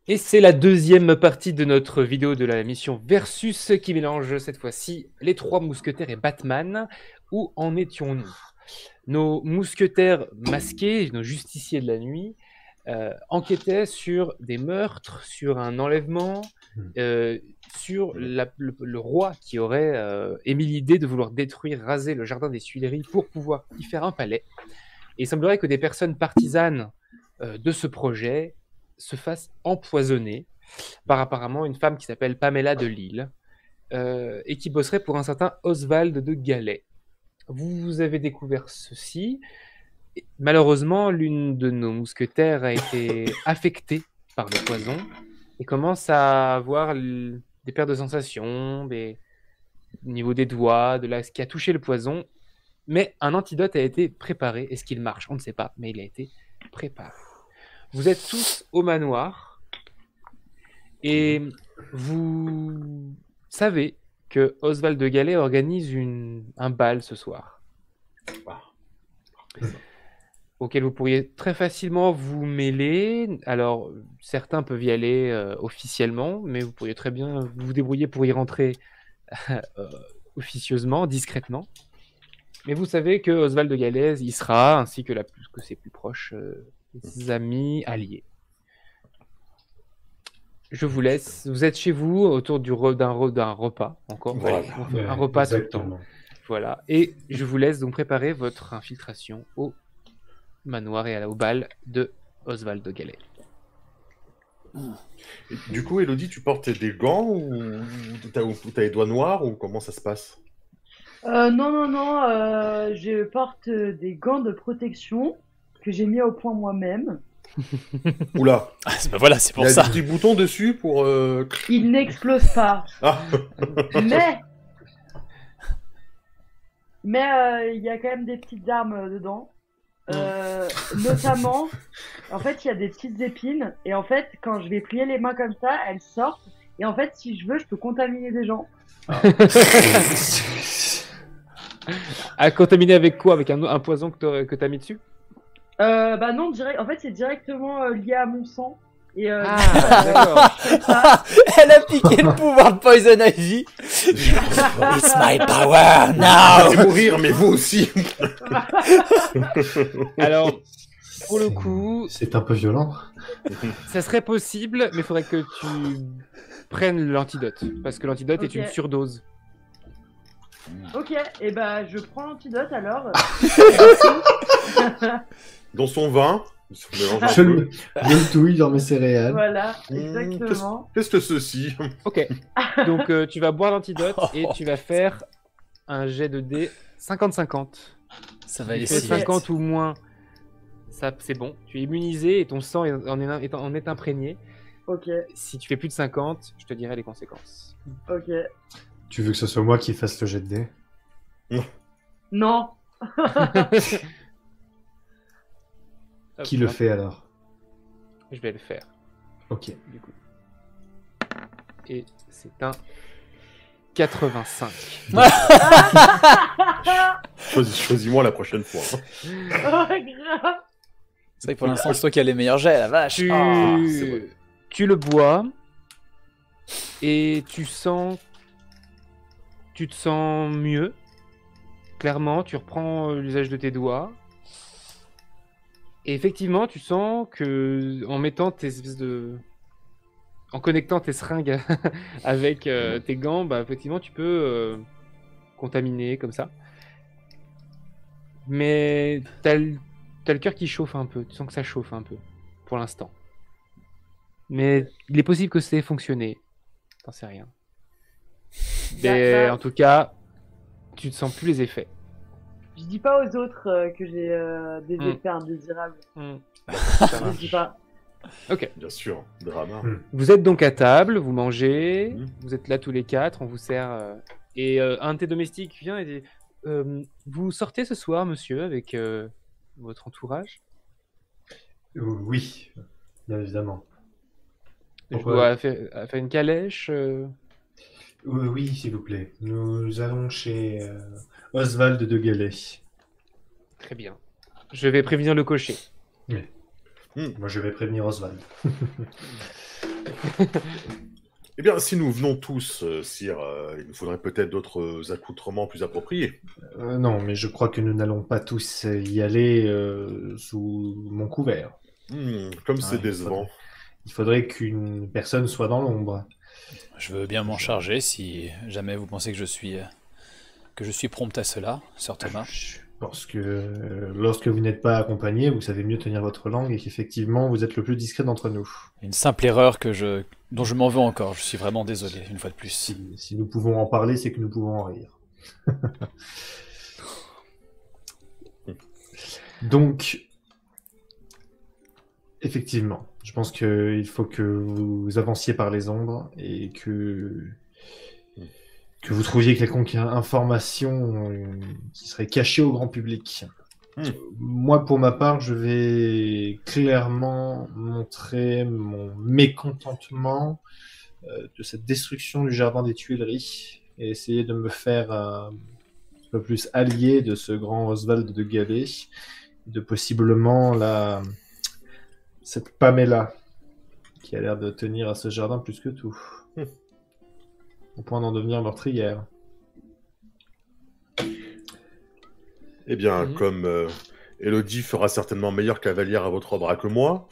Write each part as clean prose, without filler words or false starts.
Et c'est la deuxième partie de notre vidéo de la mission Versus qui mélange cette fois-ci les trois mousquetaires et Batman. Où en étions-nous? Nos mousquetaires masqués, nos justiciers de la nuit, enquêtaient sur des meurtres, sur un enlèvement, sur le roi qui aurait émis l'idée de vouloir détruire, raser le jardin des Tuileries pour pouvoir y faire un palais. Et il semblerait que des personnes partisanes de ce projet se fasse empoisonner par apparemment une femme qui s'appelle Pamela de Lille et qui bosserait pour un certain Oswald de Galais. Vous avez découvert ceci. Malheureusement, l'une de nos mousquetaires a été affectée par le poison et commence à avoir des pertes de sensations, au niveau des doigts, ce qui a touché le poison. Mais un antidote a été préparé. Est-ce qu'il marche? On ne sait pas, mais il a été préparé. Vous êtes tous au manoir et vous savez que Oswald de Galais organise un bal ce soir auquel vous pourriez très facilement vous mêler. Alors, certains peuvent y aller officiellement, mais vous pourriez très bien vous débrouiller pour y rentrer officieusement, discrètement. Mais vous savez que Oswald de Galais y sera, ainsi que ses plus proches amis alliés. Je vous laisse. Vous êtes chez vous, autour d'un repas, encore. Voilà. Un repas tout le temps. Voilà. Et je vous laisse donc préparer votre infiltration au manoir et au bal de Oswald de Galais. Du coup, Elodie, tu portes des gants ou t'as les doigts noirs ou comment ça se passe? Non, je porte des gants de protection que j'ai mis au point moi-même. Oula. Bah voilà, c'est pour Il y a ça. des petits boutons dessus pour... Ils n'explosent pas. Ah. Mais il y a quand même des petites armes dedans. Notamment, en fait, il y a des petites épines. Et en fait, quand je vais plier les mains comme ça, elles sortent. Et en fait, si je veux, je peux contaminer des gens. À contaminer avec quoi? Avec un poison que t'as mis dessus? Bah non, en fait, c'est directement lié à mon sang. Et d'accord. Elle a piqué le pouvoir de Poison Ivy. It's my power Vous now. allez mourir, mais vous aussi. Alors, pour le coup, c'est un peu violent. Ça serait possible, mais il faudrait que tu prennes l'antidote. Parce que l'antidote est une surdose. Ok, et bah je prends l'antidote alors. Dans son vin. Je le touille dans mes céréales. Voilà, exactement. Teste ceci. Ok, donc tu vas boire l'antidote et tu vas faire un jet de dés 50-50. Ça va aller si si 50 vite. ou moins, ça c'est bon. Tu es immunisé et ton sang en est imprégné. Ok. Si tu fais plus de 50, je te dirai les conséquences. Ok. Tu veux que ce soit moi qui fasse le jet de dés? Non. Qui le fait alors? Je vais le faire. Ok. Du coup. Et c'est un 85. Choisis-moi la prochaine fois. Oh, grave. C'est vrai que pour l'instant, c'est toi qui as les meilleurs jets, la vache. Tu le bois et tu te sens mieux. Clairement, tu reprends l'usage de tes doigts. Et effectivement, tu sens que en mettant en connectant tes seringues avec tes gants, bah effectivement, tu peux contaminer comme ça. Mais t'as le cœur qui chauffe un peu. Tu sens que ça chauffe un peu pour l'instant. Mais il est possible que ça ait fonctionné. T'en sais rien. Mais en tout cas, tu ne sens plus les effets. Je dis pas aux autres que j'ai des effets indésirables. Je dis pas. Ok. Bien sûr, drama. Vous êtes donc à table, vous mangez, vous êtes là tous les quatre, on vous sert. Et un de tes domestiques vient et dit vous sortez ce soir, monsieur, avec votre entourage? Oui, bien évidemment. Je dois faire une calèche Oui, s'il vous plaît. Nous allons chez Oswald de Galais. Très bien. Je vais prévenir le cocher. Oui. Moi, je vais prévenir Oswald. Eh bien, si nous venons tous, sire, il nous faudrait peut-être d'autres accoutrements plus appropriés. Non, mais je crois que nous n'allons pas tous y aller sous mon couvert. Comme Ah, c'est il décevant. Il faudrait qu'une personne soit dans l'ombre. Je veux bien m'en charger si jamais vous pensez que je suis prompt à cela, Sir Thomas. Je pense que lorsque vous n'êtes pas accompagné, vous savez mieux tenir votre langue et qu'effectivement, vous êtes le plus discret d'entre nous. Une simple erreur dont je m'en veux encore. Je suis vraiment désolé, une fois de plus. Si nous pouvons en parler, c'est que nous pouvons en rire. Donc, effectivement, je pense qu'il faut que vous avanciez par les ombres et que vous trouviez quelconque information qui serait cachée au grand public. Moi, pour ma part, je vais clairement montrer mon mécontentement de cette destruction du jardin des Tuileries et essayer de me faire un peu plus allié de ce grand Oswald de Galais, de possiblement cette Pamela qui a l'air de tenir à ce jardin plus que tout, au point d'en devenir meurtrière. Eh bien, comme Élodie fera certainement meilleure cavalière à votre bras que moi,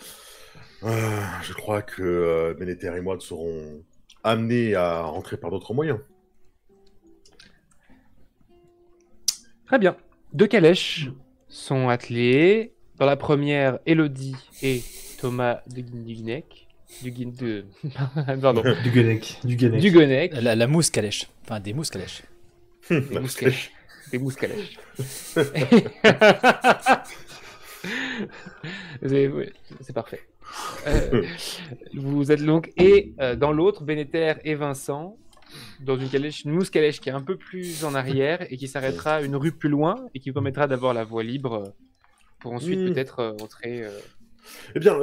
je crois que Bénéter et moi serons amenés à rentrer par d'autres moyens. Très bien. 2 calèches sont attelées. Dans la première, Élodie et Thomas de Guinec. Pardon. Du Guenec. Du Guenec. La mousse calèche. Enfin, des mousses calèches. Des mousses calèches. Des mousses calèches. C'est parfait. Vous êtes donc et dans l'autre, Bénéter et Vincent, dans une calèche, une mousse calèche qui est un peu plus en arrière et qui s'arrêtera une rue plus loin et qui vous permettra d'avoir la voie libre pour ensuite peut-être entrer. Eh bien,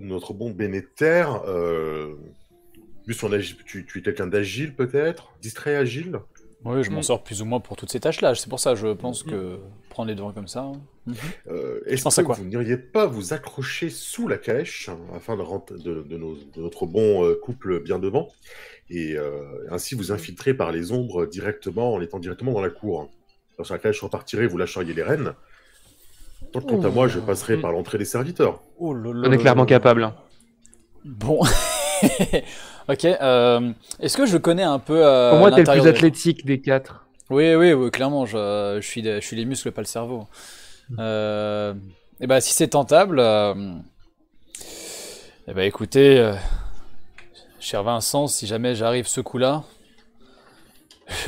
notre bon Bénéter, vu son tu es quelqu'un d'agile peut-être, distrait, agile. Oui, je m'en sors plus ou moins pour toutes ces tâches-là. C'est pour ça, je pense que prendre les devants comme ça. Est-ce pense à que quoi vous n'iriez pas vous accrocher sous la calèche afin de notre bon couple bien devant et ainsi vous infiltrer par les ombres directement en étant directement dans la cour. Lorsque la calèche repartirait, vous lâcheriez les rênes. Quant à moi, je passerai par l'entrée des serviteurs. Oh là là On est clairement capable. Bon. Ok. Est-ce que je connais un peu Pour moi, t'es le plus l'intérieur athlétique des 4. Oui, clairement. Je suis les muscles, pas le cerveau. Et bah, si c'est tentable, eh bah, écoutez, cher Vincent, si jamais j'arrive ce coup-là,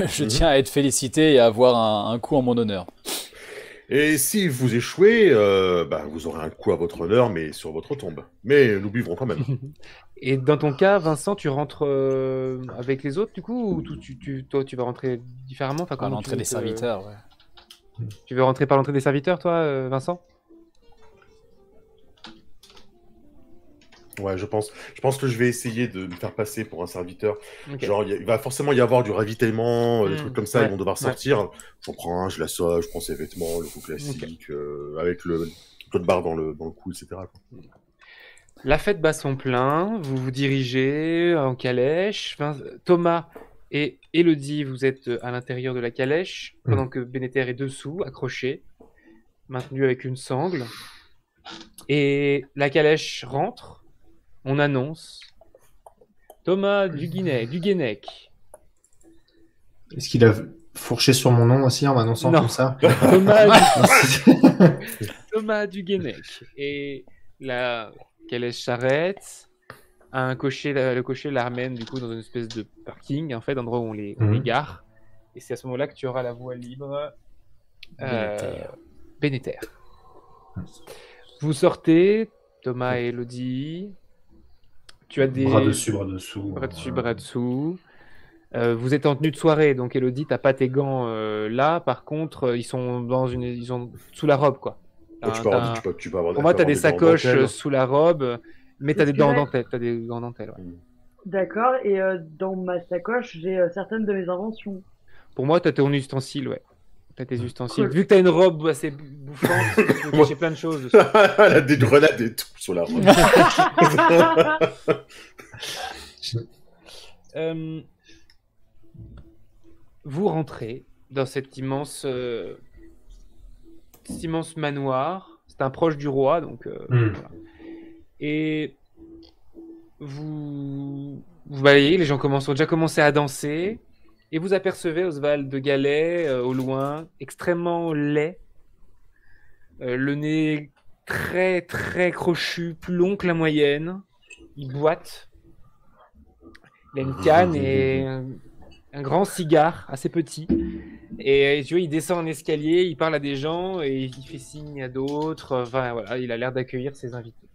je tiens à être félicité et à avoir un coup en mon honneur. Et si vous échouez, vous aurez un coup à votre honneur, mais sur votre tombe. Mais nous buvrons quand même. Et dans ton cas, Vincent, tu rentres avec les autres du coup, ou toi, tu vas rentrer différemment, enfin, Par comment l'entrée des serviteurs, ouais. Tu veux rentrer par l'entrée des serviteurs, toi, Vincent? Ouais, je pense que je vais essayer de me faire passer pour un serviteur. Ok. Genre, il va forcément y avoir du ravitaillement, des trucs comme ça, ouais, ils vont devoir sortir. J'en prends un, je l'assois, je prends ses vêtements, le coup classique, avec le code barre dans le cou, etc. quoi. La fête bat son plein, vous vous dirigez en calèche. Thomas et Élodie, vous êtes à l'intérieur de la calèche, pendant que Bénéter est dessous, accroché, maintenu avec une sangle. Et la calèche rentre, on annonce Thomas du Guenec. Est-ce qu'il a fourché sur mon nom aussi en m'annonçant Non. comme ça? Thomas du Guenec. Et la calèche s'arrête. Le cocher la ramène du coup dans une espèce de parking, en fait, d'endroit où on les gare. Et c'est à ce moment-là que tu auras la voie libre. Bénéter. Vous sortez, Thomas et Élodie. Tu as des Bras dessus, bras dessous. bras dessous. Vous êtes en tenue de soirée, donc Élodie, t'as pas tes gants là. Par contre, ils sont sous la robe, quoi. Donc, tu peux avoir Pour moi, t'as des gants en sacoches dentelle. sous la robe, mais t'as des gants en dentelle. T'as des gants en dentelle, ouais. D'accord, et dans ma sacoche, j'ai certaines de mes inventions. Pour moi, t'as ton ustensile, ouais. T'as tes ustensiles. Cool. Vu que t'as une robe assez bouffante, tu peux cacher plein de choses dessus. Elle a des grenades et tout sur la robe. Vous rentrez dans cet immense manoir. C'est un proche du roi, donc voilà. Et vous voyez, les gens ont déjà commencé à danser, et vous apercevez Oswald de Galais au loin, extrêmement laid, le nez très très crochu, plus long que la moyenne. Il boite. Il a une canne et un grand cigare assez petit. Et tu vois, il descend un escalier, il parle à des gens et il fait signe à d'autres. Enfin voilà, il a l'air d'accueillir ses invités.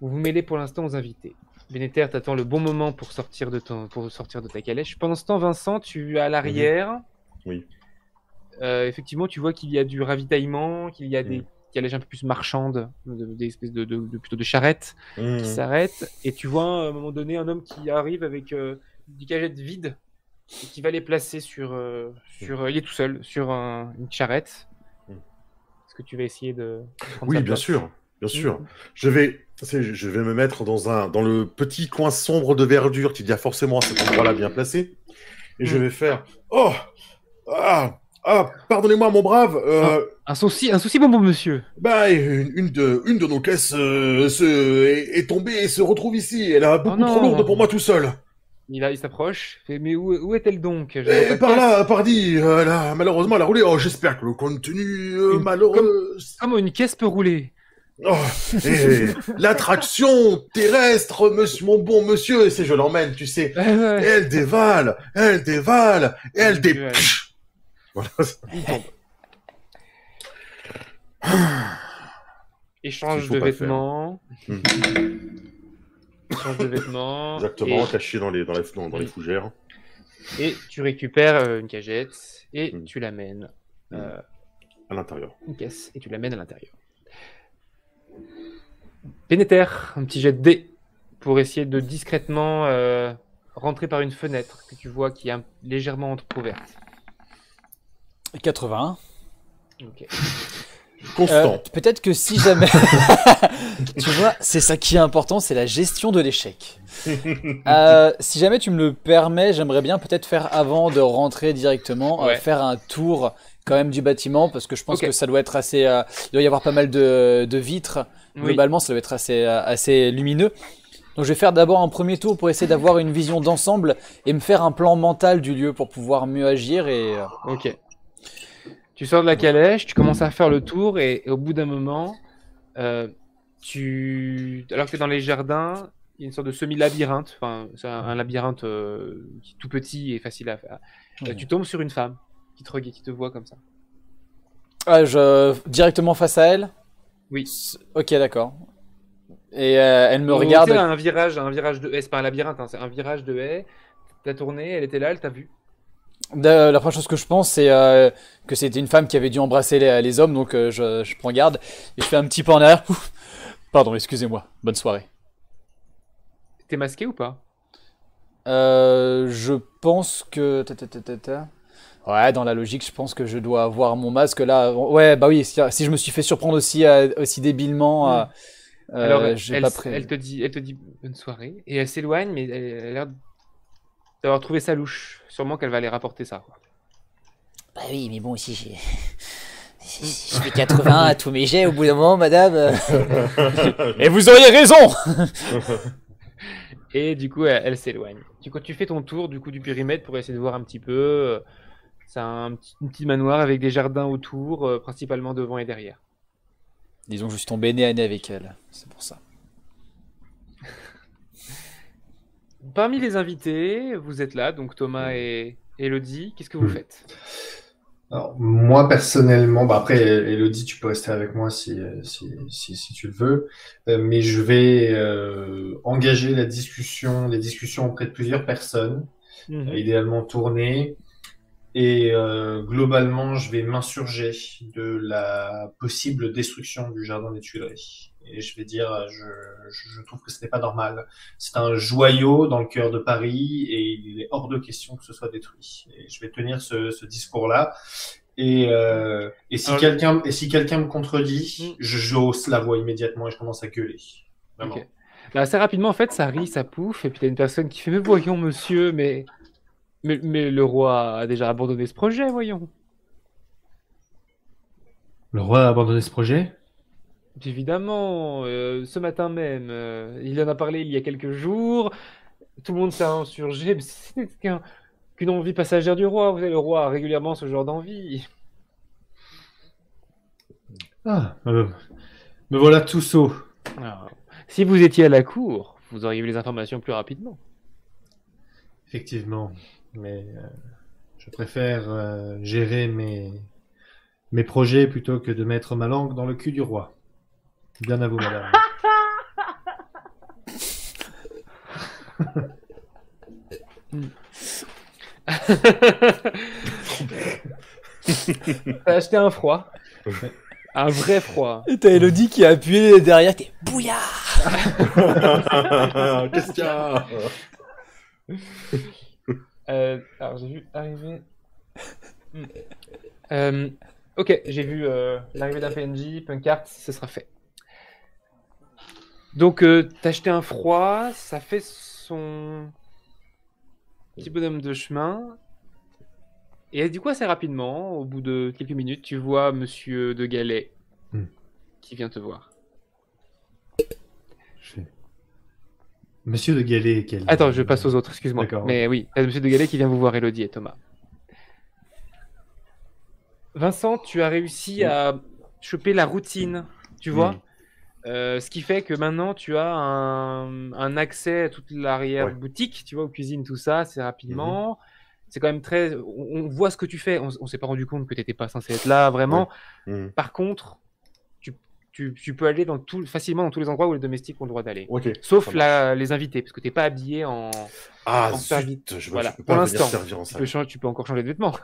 Vous vous mêlez pour l'instant aux invités. Bénéter, t'attends le bon moment pour sortir de ta calèche. Pendant ce temps, Vincent, tu es à l'arrière. Oui. Effectivement, tu vois qu'il y a du ravitaillement, qu'il y a des calèches un peu plus marchandes, des espèces plutôt de charrettes qui s'arrêtent. Et tu vois à un moment donné un homme qui arrive avec des cagettes vides et qui va les placer il est tout seul sur une charrette. Est-ce que tu vas essayer de prendre Oui, sa bien place? sûr. Bien sûr. Je vais me mettre dans le petit coin sombre de verdure qu'il y a forcément à cet endroit-là bien placé. Et je vais faire Oh pardonnez-moi, mon brave. Un souci bonbon, monsieur. Bah, une de nos caisses est tombée et se retrouve ici. Elle est beaucoup trop lourde pour moi tout seul. Il s'approche. Mais où est-elle donc? Et par là, pardi, malheureusement, elle a roulé. Oh, j'espère que le contenu malheureux. Comment une caisse peut rouler? Oh, et l'attraction terrestre, mon bon monsieur, c'est je l'emmène, tu sais. Elle dévale, elle Voilà. Échange de vêtements. Échange de vêtements. Exactement, caché dans les fougères. Et tu récupères une cagette et tu l'amènes à l'intérieur. Une caisse et tu l'amènes à l'intérieur. Bénéter, un petit jet de dés pour essayer de discrètement rentrer par une fenêtre que tu vois qui est légèrement entrouverte. 81. Ok. Constant. Peut-être que si jamais... tu vois, c'est ça qui est important, c'est la gestion de l'échec. Si jamais tu me le permets, j'aimerais bien peut-être faire, avant de rentrer directement, faire un tour quand même du bâtiment, parce que je pense que ça doit être assez... il doit y avoir pas mal de vitres. Globalement, ça doit être assez lumineux. Donc je vais faire d'abord un premier tour pour essayer d'avoir une vision d'ensemble et me faire un plan mental du lieu pour pouvoir mieux agir. Ok. Tu sors de la calèche, tu commences à faire le tour et au bout d'un moment, alors que tu es dans les jardins, il y a une sorte de semi-labyrinthe. Enfin, c'est un labyrinthe qui est tout petit et facile à faire. Tu tombes sur une femme qui te voit comme ça. Directement face à elle? Oui. Ok, d'accord. Et elle me regarde. C'est un virage de haie, c'est pas un labyrinthe, c'est un virage de haie. T'as tourné, elle était là, elle t'a vu. La première chose que je pense, c'est que c'était une femme qui avait dû embrasser les hommes, donc je prends garde et je fais un petit pas en arrière. Pardon, excusez-moi. Bonne soirée. T'es masqué ou pas? Je pense que... Ouais, dans la logique, je pense que je dois avoir mon masque là. Ouais, bah oui, si je me suis fait surprendre aussi débilement... Alors, elle te dit bonne soirée et elle s'éloigne, mais elle a l'air d'avoir trouvé ça louche. Sûrement qu'elle va aller rapporter ça. Quoi. Bah oui, mais bon, si je fais 80 à tous mes jets au bout d'un moment, madame. Et vous auriez raison. Et du coup, elle s'éloigne. Tu fais ton tour du périmètre pour essayer de voir un petit peu. C'est un petit manoir avec des jardins autour, principalement devant et derrière. Disons que je suis tombé nez à nez avec elle, c'est pour ça. Parmi les invités, vous êtes là, donc Thomas et Elodie. Qu'est-ce que vous faites? Alors, moi, personnellement, après, Elodie, tu peux rester avec moi si tu le veux, mais je vais engager les discussions auprès de plusieurs personnes, idéalement tournées. Et globalement, je vais m'insurger de la possible destruction du jardin des Tuileries. et je vais dire je trouve que ce n'est pas normal. C'est un joyau dans le cœur de Paris et il est hors de question que ce soit détruit. Et je vais tenir ce discours-là. Et si quelqu'un me contredit, je hausse la voix immédiatement et je commence à gueuler. Vraiment. Ok. Là, assez rapidement, en fait, ça rit, ça pouffe, et puis t'as une personne qui fait mais voyons, monsieur, mais le roi a déjà abandonné ce projet, voyons. Le roi a abandonné ce projet? Évidemment, ce matin même, il en a parlé il y a quelques jours, tout le monde s'est insurgé, mais c'était qu'une envie passagère du roi. Vous savez, le roi a régulièrement ce genre d'envie. Ah, me voilà tout sot. Alors, si vous étiez à la cour, vous auriez eu les informations plus rapidement. Effectivement, mais je préfère gérer mes projets plutôt que de mettre ma langue dans le cul du roi. Bien à vous, madame. T'as acheté un froid. Un vrai froid. Et t'as Elodie qui a appuyé derrière, t'es bouillard. Qu'est-ce qu'il y a? Alors j'ai vu arriver. Ok, j'ai vu l'arrivée d'un PNJ, Punkart, ce sera fait. Donc t'as acheté un froid, ça fait son petit bonhomme de chemin. Et du coup, assez rapidement, au bout de quelques minutes, tu vois Monsieur de Galais qui vient te voir. Monsieur de Galais, quel... Attends, je passe aux autres, excuse-moi. D'accord. Mais oui, t'as Monsieur de Galais qui vient vous voir, Elodie et Thomas. Vincent, tu as réussi à choper la routine, tu vois. Ce qui fait que maintenant, tu as un accès à toute l'arrière-boutique, tu vois, aux cuisines, tout ça, c'est rapidement. C'est quand même très... On voit ce que tu fais. On s'est pas rendu compte que tu n'étais pas censé être là, vraiment. Par contre, tu peux aller facilement dans tous les endroits où les domestiques ont le droit d'aller. Sauf les invités, parce que tu n'es pas habillé en... Zut, je peux pour pas venir l'instant, servir en salle. tu peux encore changer de vêtements.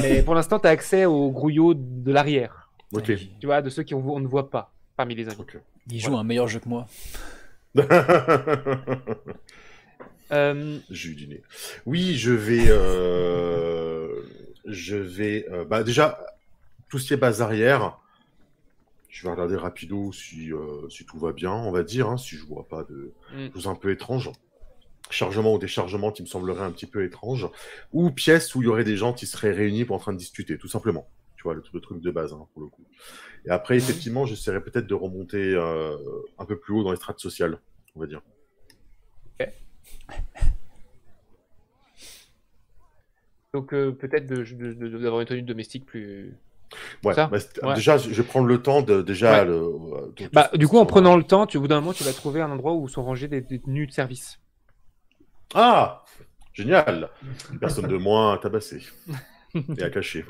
Mais pour l'instant, tu as accès aux grouillots de l'arrière. Tu vois, de ceux on ne voit pas parmi les invités. Il joue un meilleur jeu que moi. J'ai eu du nez. Oui, je vais déjà tout ce qui est base arrière. Je vais regarder rapido si tout va bien, on va dire, si je vois pas de choses un peu étranges. Chargement ou déchargement qui me semblerait un petit peu étrange. Ou pièces où il y aurait des gens qui seraient réunis pour en train de discuter, tout simplement. Tu vois, le truc de base, pour le coup. Et après, effectivement, j'essaierai peut-être de remonter un peu plus haut dans les strates sociales, on va dire. Ok. Donc peut-être d'avoir une tenue domestique plus... Ouais, déjà, je vais prendre le temps de du coup, en prenant le temps, au bout d'un moment, tu vas trouver un endroit où sont rangées des tenues de service. Ah, génial! Une personne de moins à tabasser et à cacher.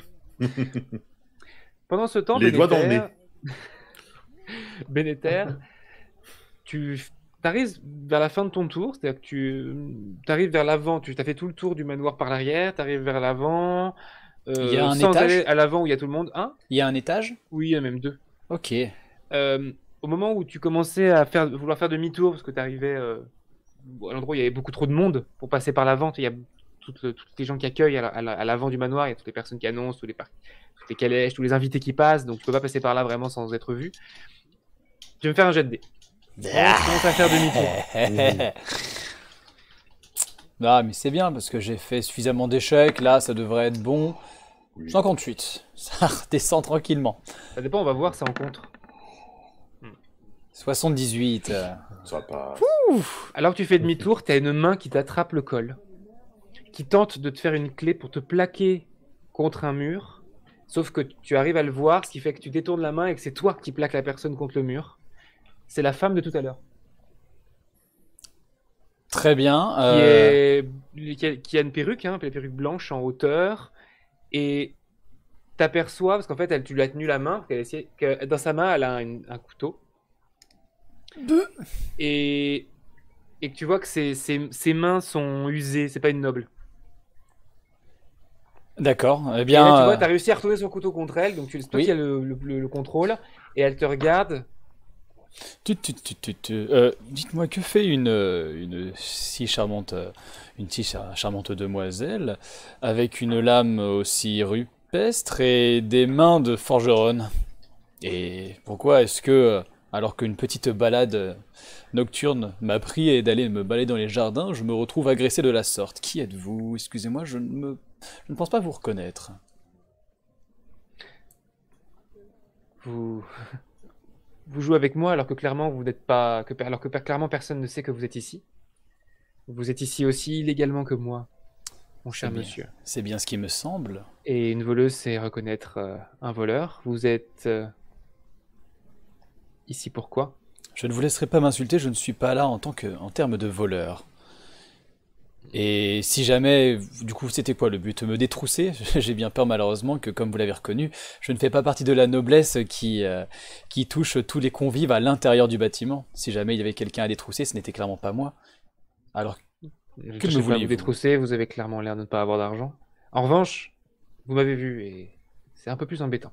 Pendant ce temps, les doigts dans le nez. Bénéter, tu arrives vers la fin de ton tour, c'est-à-dire que tu arrives vers l'avant, tu as fait tout le tour du manoir par l'arrière, tu arrives vers l'avant, il y a un sans étage aller à l'avant où il y a tout le monde. Il y a un étage? Oui, il y en a même deux. Ok. Au moment où tu commençais à vouloir faire demi-tour, parce que tu arrivais à l'endroit où il y avait beaucoup trop de monde pour passer par l'avant, il y a toutes les gens qui accueillent à l'avant du manoir, il y a toutes les personnes qui annoncent, toutes les calèches, tous les invités qui passent, donc tu peux pas passer par là vraiment sans être vu. Tu vais me faire un jet de dés. Tu commences à faire demi-tour. Non, mais c'est bien parce que j'ai fait suffisamment d'échecs. Là, ça devrait être bon. 58. Ça redescend tranquillement. Ça dépend, on va voir, ça en contre. 78. Ça passe. Alors que tu fais demi-tour, tu as une main qui t'attrape le col, qui tente de te faire une clé pour te plaquer contre un mur. Sauf que tu arrives à le voir, ce qui fait que tu détournes la main et que c'est toi qui plaques la personne contre le mur. C'est la femme de tout à l'heure. Très bien. Qui a une perruque, une perruque blanche en hauteur. Et t'aperçois, parce qu'en fait, tu lui as tenu la main, que dans sa main, elle a un couteau. Et que tu vois que ses mains sont usées, c'est pas une noble. D'accord. Eh Et bien, là, tu vois, t'as réussi à retourner son couteau contre elle, donc c'est toi qui as le contrôle, et elle te regarde Dites-moi, que fait une si charmante, charmante demoiselle avec une lame aussi rupestre et des mains de forgeronne? Et pourquoi est-ce que, alors qu'une petite balade nocturne m'a pris et d'aller me balader dans les jardins, je me retrouve agressé de la sorte? Qui êtes-vous? Excusez-moi, je ne pense pas vous reconnaître. Vous... vous jouez avec moi alors que clairement vous n'êtes pas... alors que clairement personne ne sait que vous êtes ici. Vous êtes ici aussi illégalement que moi, mon cher monsieur. C'est bien ce qui me semble. Et une voleuse, c'est reconnaître un voleur. Vous êtes ici pourquoi? Je ne vous laisserai pas m'insulter, je ne suis pas là en termes de voleur. Et si jamais, du coup, c'était quoi le but? Me détrousser? J'ai bien peur malheureusement que, comme vous l'avez reconnu, je ne fais pas partie de la noblesse qui touche tous les convives à l'intérieur du bâtiment. Si jamais il y avait quelqu'un à détrousser, ce n'était clairement pas moi. Alors, que me voulez-vous? Vous détrousser, vous avez clairement l'air de ne pas avoir d'argent. En revanche, vous m'avez vu et c'est un peu plus embêtant.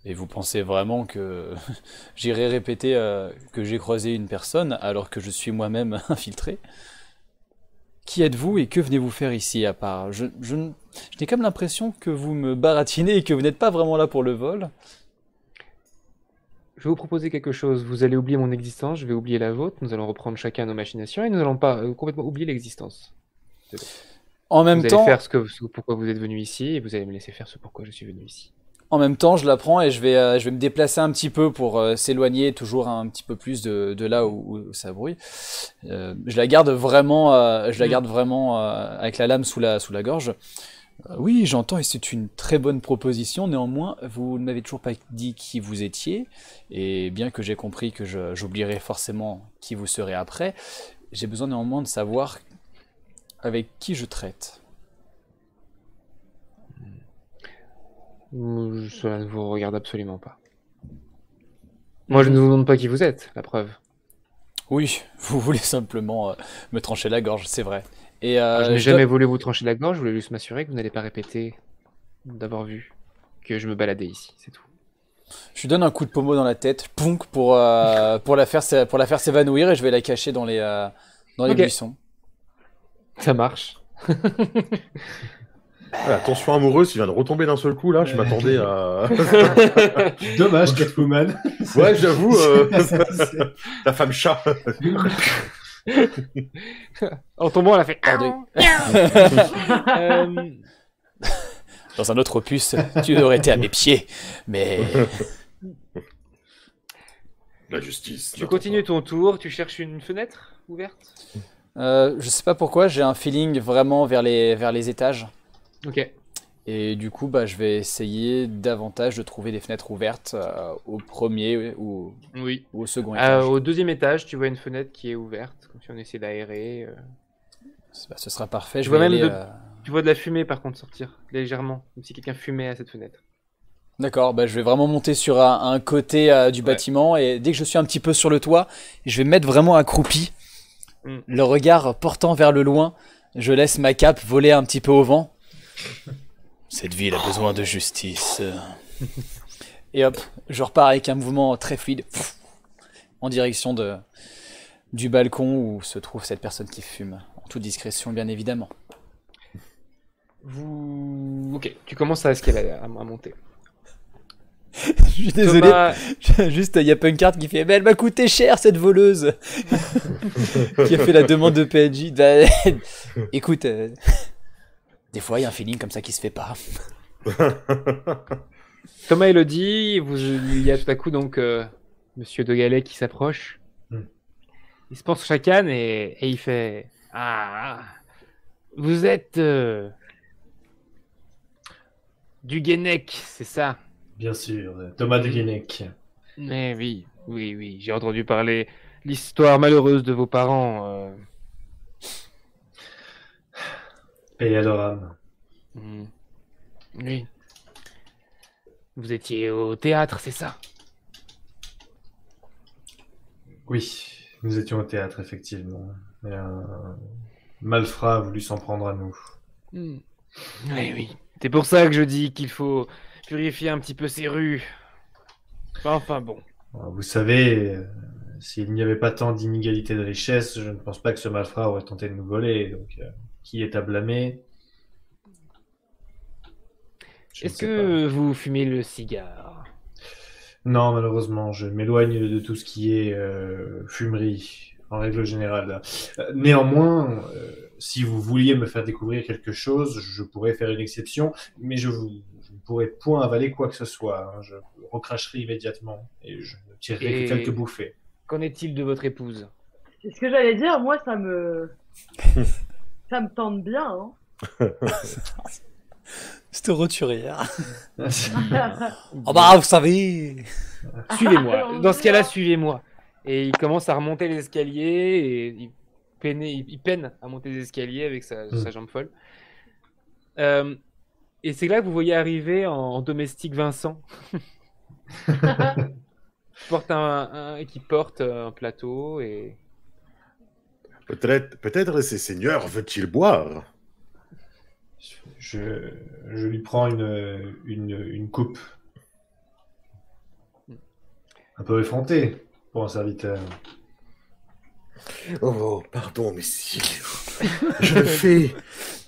Et vous pensez vraiment que j'irai répéter que j'ai croisé une personne alors que je suis moi-même infiltré? Qui êtes-vous et que venez-vous faire ici à part? Je n'ai comme l'impression que vous me baratinez et que vous n'êtes pas vraiment là pour le vol. Je vais vous proposer quelque chose. Vous allez oublier mon existence, je vais oublier la vôtre. Nous allons reprendre chacun nos machinations et nous n'allons pas complètement oublier l'existence. En même temps, vous allez faire pourquoi vous êtes venu ici et vous allez me laisser faire ce pourquoi je suis venu ici. En même temps, je la prends et je vais me déplacer un petit peu pour s'éloigner toujours un petit peu plus de là où ça bruit. Je la garde vraiment, avec la lame sous la gorge. Oui, j'entends et c'est une très bonne proposition. Néanmoins, vous ne m'avez toujours pas dit qui vous étiez. Et bien que j'ai compris que j'oublierai forcément qui vous serez après, j'ai besoin néanmoins de savoir avec qui je traite. Cela ne vous regarde absolument pas. Moi, je ne vous demande pas qui vous êtes, la preuve. Oui, vous voulez simplement me trancher la gorge, c'est vrai. Et je n'ai jamais voulu vous trancher la gorge, je voulais juste m'assurer que vous n'allez pas répéter d'avoir vu que je me baladais ici, c'est tout. Je lui donne un coup de pommeau dans la tête, ponk, pour la faire s'évanouir et je vais la cacher dans les buissons. Ça marche. La tension amoureuse, il vient de retomber d'un seul coup, là, je m'attendais à... Dommage, Catwoman. Ouais, j'avoue, la femme chat. En tombant, elle a fait... Dans un autre opus, tu aurais été à mes pieds, mais... La justice. Tu continues ton tour, tu cherches une fenêtre ouverte? Je sais pas pourquoi, j'ai un feeling vraiment vers les étages. Ok. Et du coup, je vais essayer davantage de trouver des fenêtres ouvertes au premier ou au second étage. Au deuxième étage, tu vois une fenêtre qui est ouverte, comme si on essayait d'aérer. Ce sera parfait. Tu vois de la fumée par contre sortir, légèrement, comme si quelqu'un fumait à cette fenêtre. D'accord, je vais vraiment monter sur un côté du bâtiment et dès que je suis un petit peu sur le toit, je vais me mettre vraiment accroupi, le regard portant vers le loin, je laisse ma cape voler un petit peu au vent. Cette ville a besoin de justice. Et hop, je repars avec un mouvement très fluide en direction du balcon où se trouve cette personne qui fume. En toute discrétion, bien évidemment. Ok, tu commences à escalader, à monter. Je suis désolé, Thomas... juste il y a Punkart qui fait « Mais elle m'a coûté cher cette voleuse !» Qui a fait la demande de PNJ. Écoute... Des fois, il y a un feeling comme ça qui se fait pas. Thomas et Elodie, il y a tout à coup donc Monsieur De Galet qui s'approche. Il se penche chacun et il fait « Ah, vous êtes du Guénec, c'est ça ?» Bien sûr, Thomas de Guénec. Mais oui, j'ai entendu parler l'histoire malheureuse de vos parents. Et à leur âme. Oui. Vous étiez au théâtre, c'est ça? Oui, nous étions au théâtre, effectivement. Et un malfrat a voulu s'en prendre à nous. Oui. C'est pour ça que je dis qu'il faut purifier un petit peu ces rues. Enfin bon. Vous savez, s'il n'y avait pas tant d'inégalités de richesse, je ne pense pas que ce malfrat aurait tenté de nous voler. Donc, qui est à blâmer? Je ne Est-ce sais que vous fumez le cigare? Non, malheureusement, je m'éloigne de tout ce qui est fumerie, en règle générale. Néanmoins, si vous vouliez me faire découvrir quelque chose, je pourrais faire une exception, mais je ne pourrais point avaler quoi que ce soit, hein. Je recracherai immédiatement et je ne tirerai que quelques bouffées. Qu'en est-il de votre épouse? C'est ce que j'allais dire, moi ça me tente bien. Hein. C'était roturière. Oh bah, vous savez. Suivez-moi. Dans ce cas-là, suivez-moi. Et il commence à remonter les escaliers et il peine à monter les escaliers avec sa jambe folle. Et c'est là que vous voyez arriver en domestique Vincent. Qui porte un plateau et... Peut-être ces seigneurs veulent-ils boire? Je lui prends une coupe. Un peu effrontée pour un serviteur. Oh, pardon, messire. Je ne fais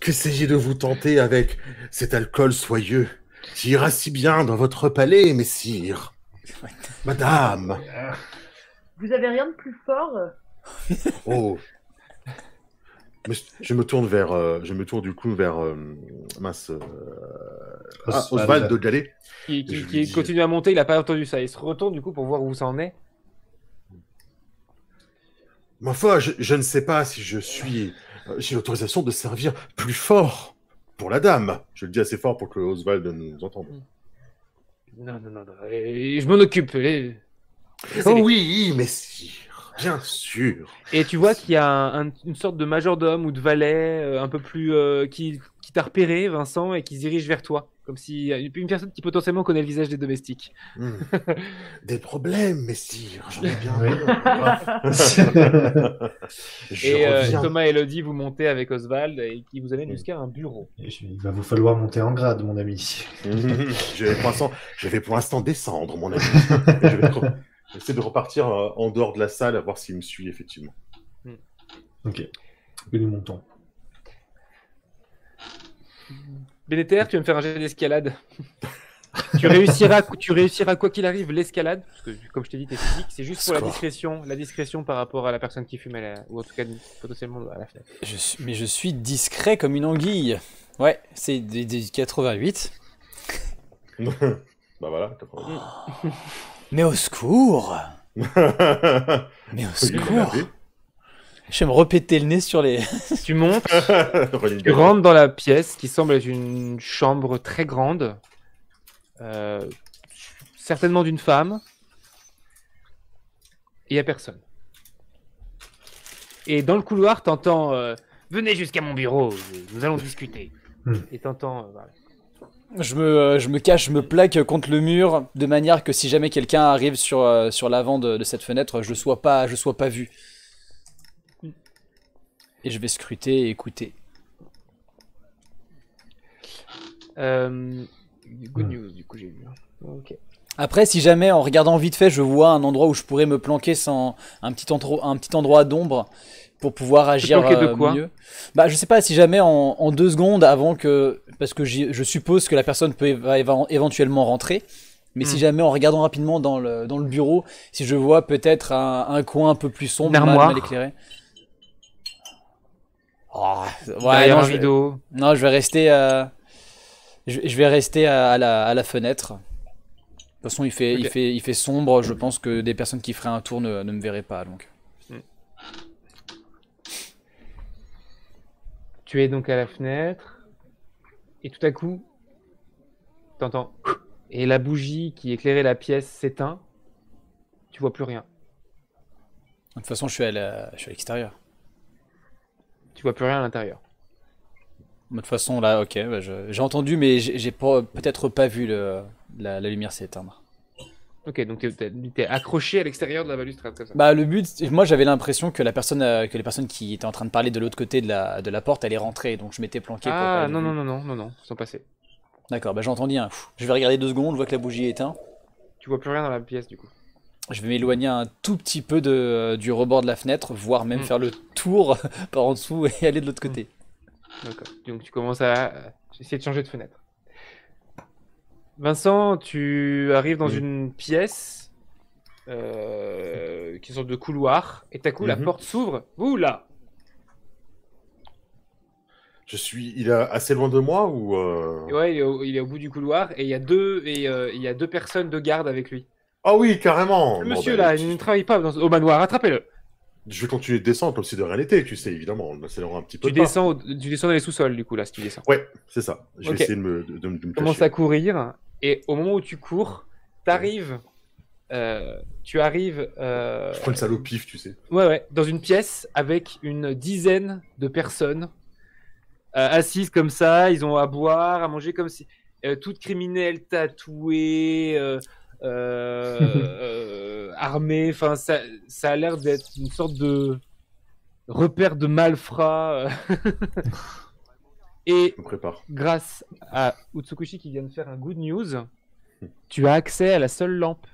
qu'essayer de vous tenter avec cet alcool soyeux qui ira si bien dans votre palais, messire. Madame. Vous avez rien de plus fort? Oh. Mais je me tourne du coup vers Oswald de Galais. Qui continue à monter, il n'a pas entendu ça. Il se retourne du coup pour voir où ça en est. Ma foi, je ne sais pas si j'ai l'autorisation de servir plus fort pour la dame. Je le dis assez fort pour que Oswald nous entende. Non. Et je m'en occupe. Oh oui, messire, bien sûr. Et tu vois qu'il y a une sorte de majordome ou de valet un peu plus qui t'a repéré, Vincent, et qui se dirige vers toi, comme si une personne qui potentiellement connaît le visage des domestiques. Des problèmes, messire, j'en ai bien. Thomas et Elodie, vous montez avec Oswald et qui vous amène jusqu'à un bureau. Il va vous falloir monter en grade, mon ami. Je vais pour l'instant descendre, mon ami. J'essaie de repartir en dehors de la salle, à voir s'il me suit, effectivement. Ok. Et nous montons. Bénéter, tu vas me faire un jet d'escalade. tu réussiras quoi qu'il arrive l'escalade, parce que comme je t'ai dit, t'es physique, c'est juste pour la discrétion par rapport à la personne qui fume, ou en tout cas potentiellement à la fenêtre. Mais je suis discret comme une anguille. Ouais, c'est des 88. Bah voilà, 88. Mais au secours! Mais au secours! Je vais me repéter le nez sur les... Tu montes, tu rentres dans la pièce qui semble être une chambre très grande, certainement d'une femme, et il n'y a personne. Et dans le couloir, t'entends venez jusqu'à mon bureau, nous allons discuter. Et t'entends... voilà. Je me cache, je me plaque contre le mur, de manière que si jamais quelqu'un arrive sur l'avant de cette fenêtre, je sois pas vu. Et je vais scruter et écouter. Good news, du coup j'ai vu. Ok. Après, si jamais en regardant vite fait, je vois un endroit où je pourrais me planquer sans un petit endroit d'ombre pour pouvoir agir de quoi mieux. Bah, je sais pas, si jamais en 2 secondes avant que... Parce que je suppose que la personne va éventuellement rentrer. Mais si jamais en regardant rapidement dans le bureau, si je vois peut-être un coin un peu plus sombre, mal éclairé. Oh, ouais, non, rideau. Non, je vais rester... Je vais rester à la fenêtre. De toute façon, il fait sombre. Je pense que des personnes qui feraient un tour ne me verraient pas. Donc. Tu es donc à la fenêtre. Et tout à coup, t'entends. Et la bougie qui éclairait la pièce s'éteint. Tu vois plus rien. De toute façon, je suis à l'extérieur. Tu vois plus rien à l'intérieur. De toute façon, là, ok, bah j'ai entendu, mais j'ai peut-être pas vu la lumière s'éteindre. Ok, donc t'es accroché à l'extérieur de la balustrade comme ça. Bah, le but, moi j'avais l'impression que les personnes qui étaient en train de parler de l'autre côté de la porte allaient rentrer, donc je m'étais planqué. Ah, non, ils sont passés. D'accord, bah j'ai entendu un. Je vais regarder 2 secondes, je vois que la bougie est éteinte. Tu vois plus rien dans la pièce du coup. Je vais m'éloigner un tout petit peu du rebord de la fenêtre, voire même faire le tour par en dessous et aller de l'autre côté. D'accord. Donc tu commences à essayer de changer de fenêtre. Vincent, tu arrives dans une pièce qui est une sorte de couloir, et d'un coup la porte s'ouvre. Ouh là! Il est assez loin de moi ou Ouais, il est au bout du couloir, et il y a deux personnes de garde avec lui. Ah oui, carrément. Le monsieur là, il ne travaille pas au manoir, attrapez-le. Je vais continuer de descendre comme si de rien n'était, tu sais, évidemment. On accélérera un petit peu. Tu descends dans les sous-sols, du coup, là, si tu descends. Ouais, c'est ça. Je vais Ok. essayer de me Tu commences à courir, et au moment où tu cours, tu arrives. Je prends une salle au pif, tu sais. Ouais, dans une pièce avec une dizaine de personnes assises comme ça. Ils ont à boire, à manger comme si. Toutes criminelles, tatouées, armées. Enfin, ça a l'air d'être une sorte de repère de malfrats. Et Je me prépare. grâce à Utsukushi qui vient de faire un good news, tu as accès à la seule lampe.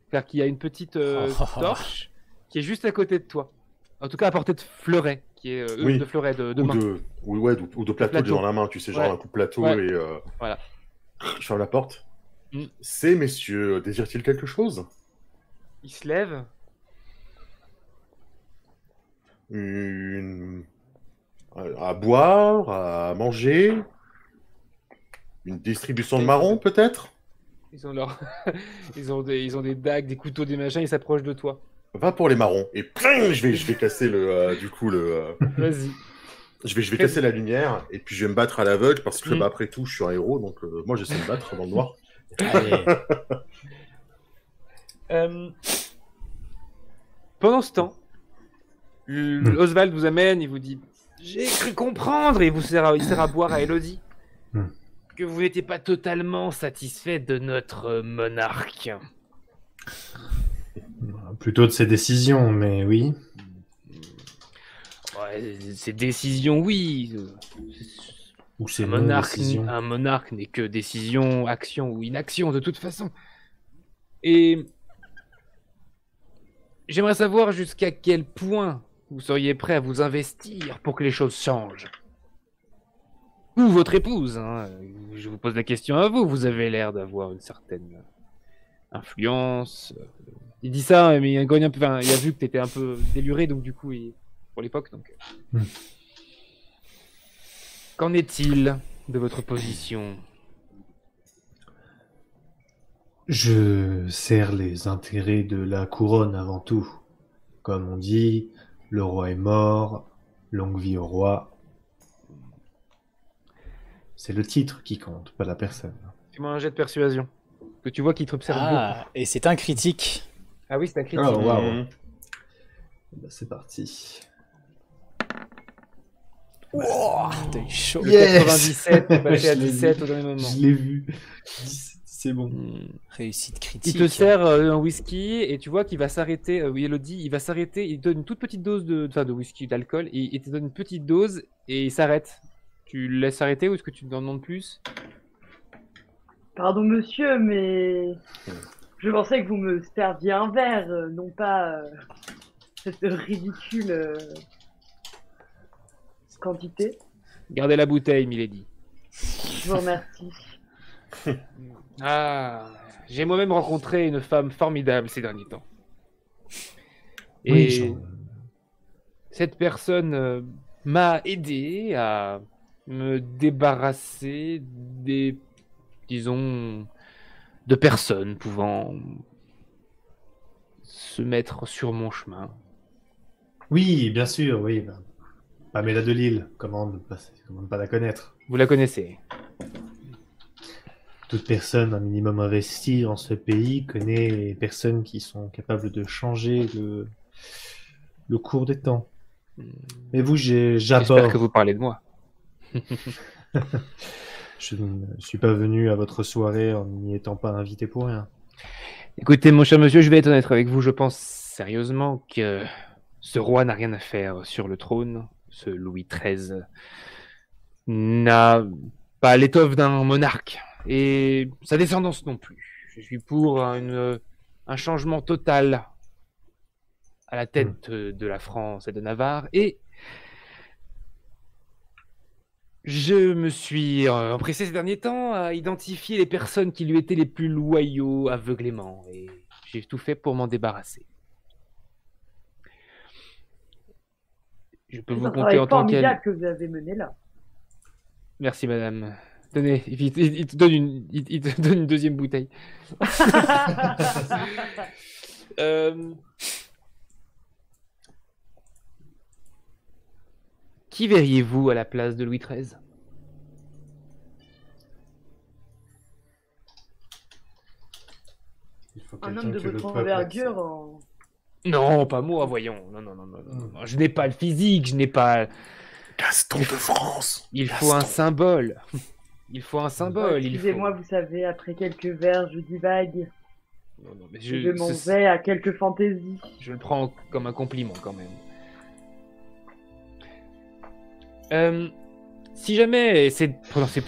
C'est-à-dire qu'il y a une petite torche qui est juste à côté de toi. En tout cas, à portée de fleuret, qui est de fleuret de main. Ou de plateau dans la main, tu sais, genre un coup de plateau et... Voilà. Je ferme la porte. Ces messieurs, désirent-ils quelque chose? Il se lève. À boire, à manger? Une distribution de marrons, peut-être? Ils ont ils ont des dagues, des couteaux, des machins, ils s'approchent de toi. Va pour les marrons. Et je vais casser Vas-y. Je vais casser la lumière et puis je vais me battre à l'aveugle parce que après tout, je suis un héros, donc moi j'essaie de me battre dans le noir. Pendant ce temps, Oswald vous amène, il vous dit j'ai cru comprendre, et il sert à boire à Elodie. Que vous n'étiez pas totalement satisfait de notre monarque. Plutôt de ses décisions, mais oui. Ouais, ses décisions, oui. Ou c'est un monarque n'est que décision, action ou inaction de toute façon. Et j'aimerais savoir jusqu'à quel point vous seriez prêt à vous investir pour que les choses changent. Ou votre épouse, hein. Je vous pose la question à vous. Vous avez l'air d'avoir une certaine influence. Il dit ça, mais il a vu que tu étais un peu déluré, donc du coup, pour l'époque. Donc, qu'en est-il de votre position? Je sers les intérêts de la couronne avant tout. Comme on dit, le roi est mort, longue vie au roi. C'est le titre qui compte, pas la personne. Fais-moi un jet de persuasion. Que tu vois qu'il te observe beaucoup. Et c'est un critique. Ah oui, c'est un critique. Oh, waouh. Bah, c'est parti. Wow, t'as eu chaud. Le 97, t'es passé à 17 au dernier moment. Je l'ai vu. C'est bon. Réussite critique. Il te sert un whisky et tu vois qu'il va s'arrêter. Elodie, il va s'arrêter. Il te donne une toute petite dose de whisky, d'alcool. Et il te donne une petite dose et il s'arrête. Tu le laisses arrêter ou est-ce que tu en demandes plus? Pardon monsieur, mais je pensais que vous me serviez un verre, non pas cette ridicule quantité. Gardez la bouteille, Milady. Je vous remercie. Ah, j'ai moi-même rencontré une femme formidable ces derniers temps. Et Oui, cette personne m'a aidé à me débarrasser disons, de personnes pouvant se mettre sur mon chemin. Oui, bien sûr, oui. Pamela de Lille, comment ne pas la connaître? Vous la connaissez? Toute personne un minimum investie dans ce pays connaît les personnes qui sont capables de changer le cours des temps. Mais vous, j'aborde. J'espère que vous parlez de moi. Je ne suis pas venu à votre soirée en n'y étant pas invité pour rien. Écoutez, mon cher monsieur, je vais être honnête avec vous. Je pense sérieusement que ce roi n'a rien à faire sur le trône. Ce Louis XIII n'a pas l'étoffe d'un monarque. Et sa descendance non plus. Je suis pour une un changement total à la tête de la France et de Navarre. Et je me suis empressé ces derniers temps à identifier les personnes qui lui étaient les plus loyaux aveuglément. Et j'ai tout fait pour m'en débarrasser. Je peux vous C'est un compter en travail tant qu'elle. formidable que vous avez mené là. Merci, madame. Tenez, il te donne il te donne une deuxième bouteille. Qui verriez-vous à la place de Louis XIII? Il faut Un quelqu'un homme de que le votre peuple envergure. accepte. Non, pas moi, voyons. Non, non, non, non, non. Je n'ai pas le physique, je n'ai pas... Gaston de France. Il faut un symbole. Il faut un symbole. Excusez-moi, vous savez, après quelques vers, je divague. Non, non, mais Je m'en vais à quelques fantaisies. Je le prends comme un compliment quand même. Si jamais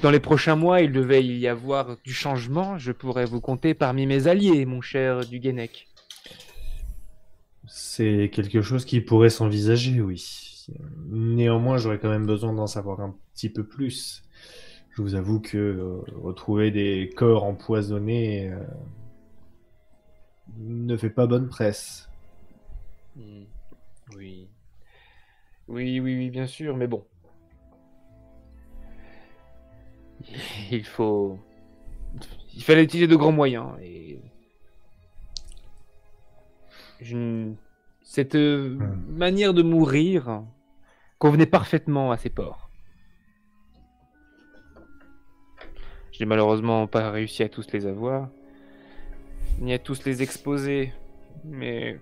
dans les prochains mois il devait y avoir du changement, je pourrais vous compter parmi mes alliés, mon cher du Guenec. C'est quelque chose qui pourrait s'envisager, oui. Néanmoins, j'aurais quand même besoin d'en savoir un petit peu plus. Je vous avoue que retrouver des corps empoisonnés ne fait pas bonne presse. Oui. Oui, bien sûr, mais bon. Il fallait utiliser de grands moyens et cette manière de mourir convenait parfaitement à ces porcs. J'ai malheureusement pas réussi à tous les avoir, ni à tous les exposer, mais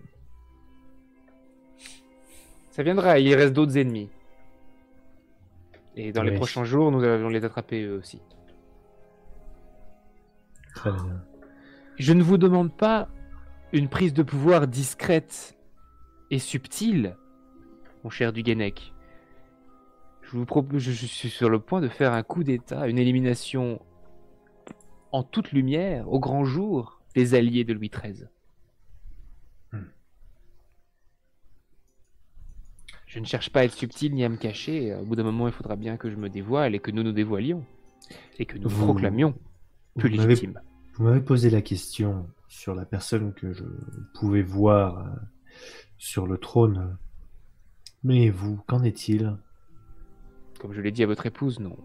ça viendra, il reste d'autres ennemis. Et dans les prochains jours, nous allons les attraper eux aussi. Très bien. Je ne vous demande pas une prise de pouvoir discrète et subtile, mon cher du Guenec. Je suis sur le point de faire un coup d'état, une élimination en toute lumière, au grand jour, des alliés de Louis XIII. Je ne cherche pas à être subtil ni à me cacher. Au bout d'un moment, il faudra bien que je me dévoile et que nous nous dévoilions. Et que nous nous proclamions plus légitimes. Vous m'avez posé la question sur la personne que je pouvais voir sur le trône. Mais vous, qu'en est-il? Comme je l'ai dit à votre épouse, non.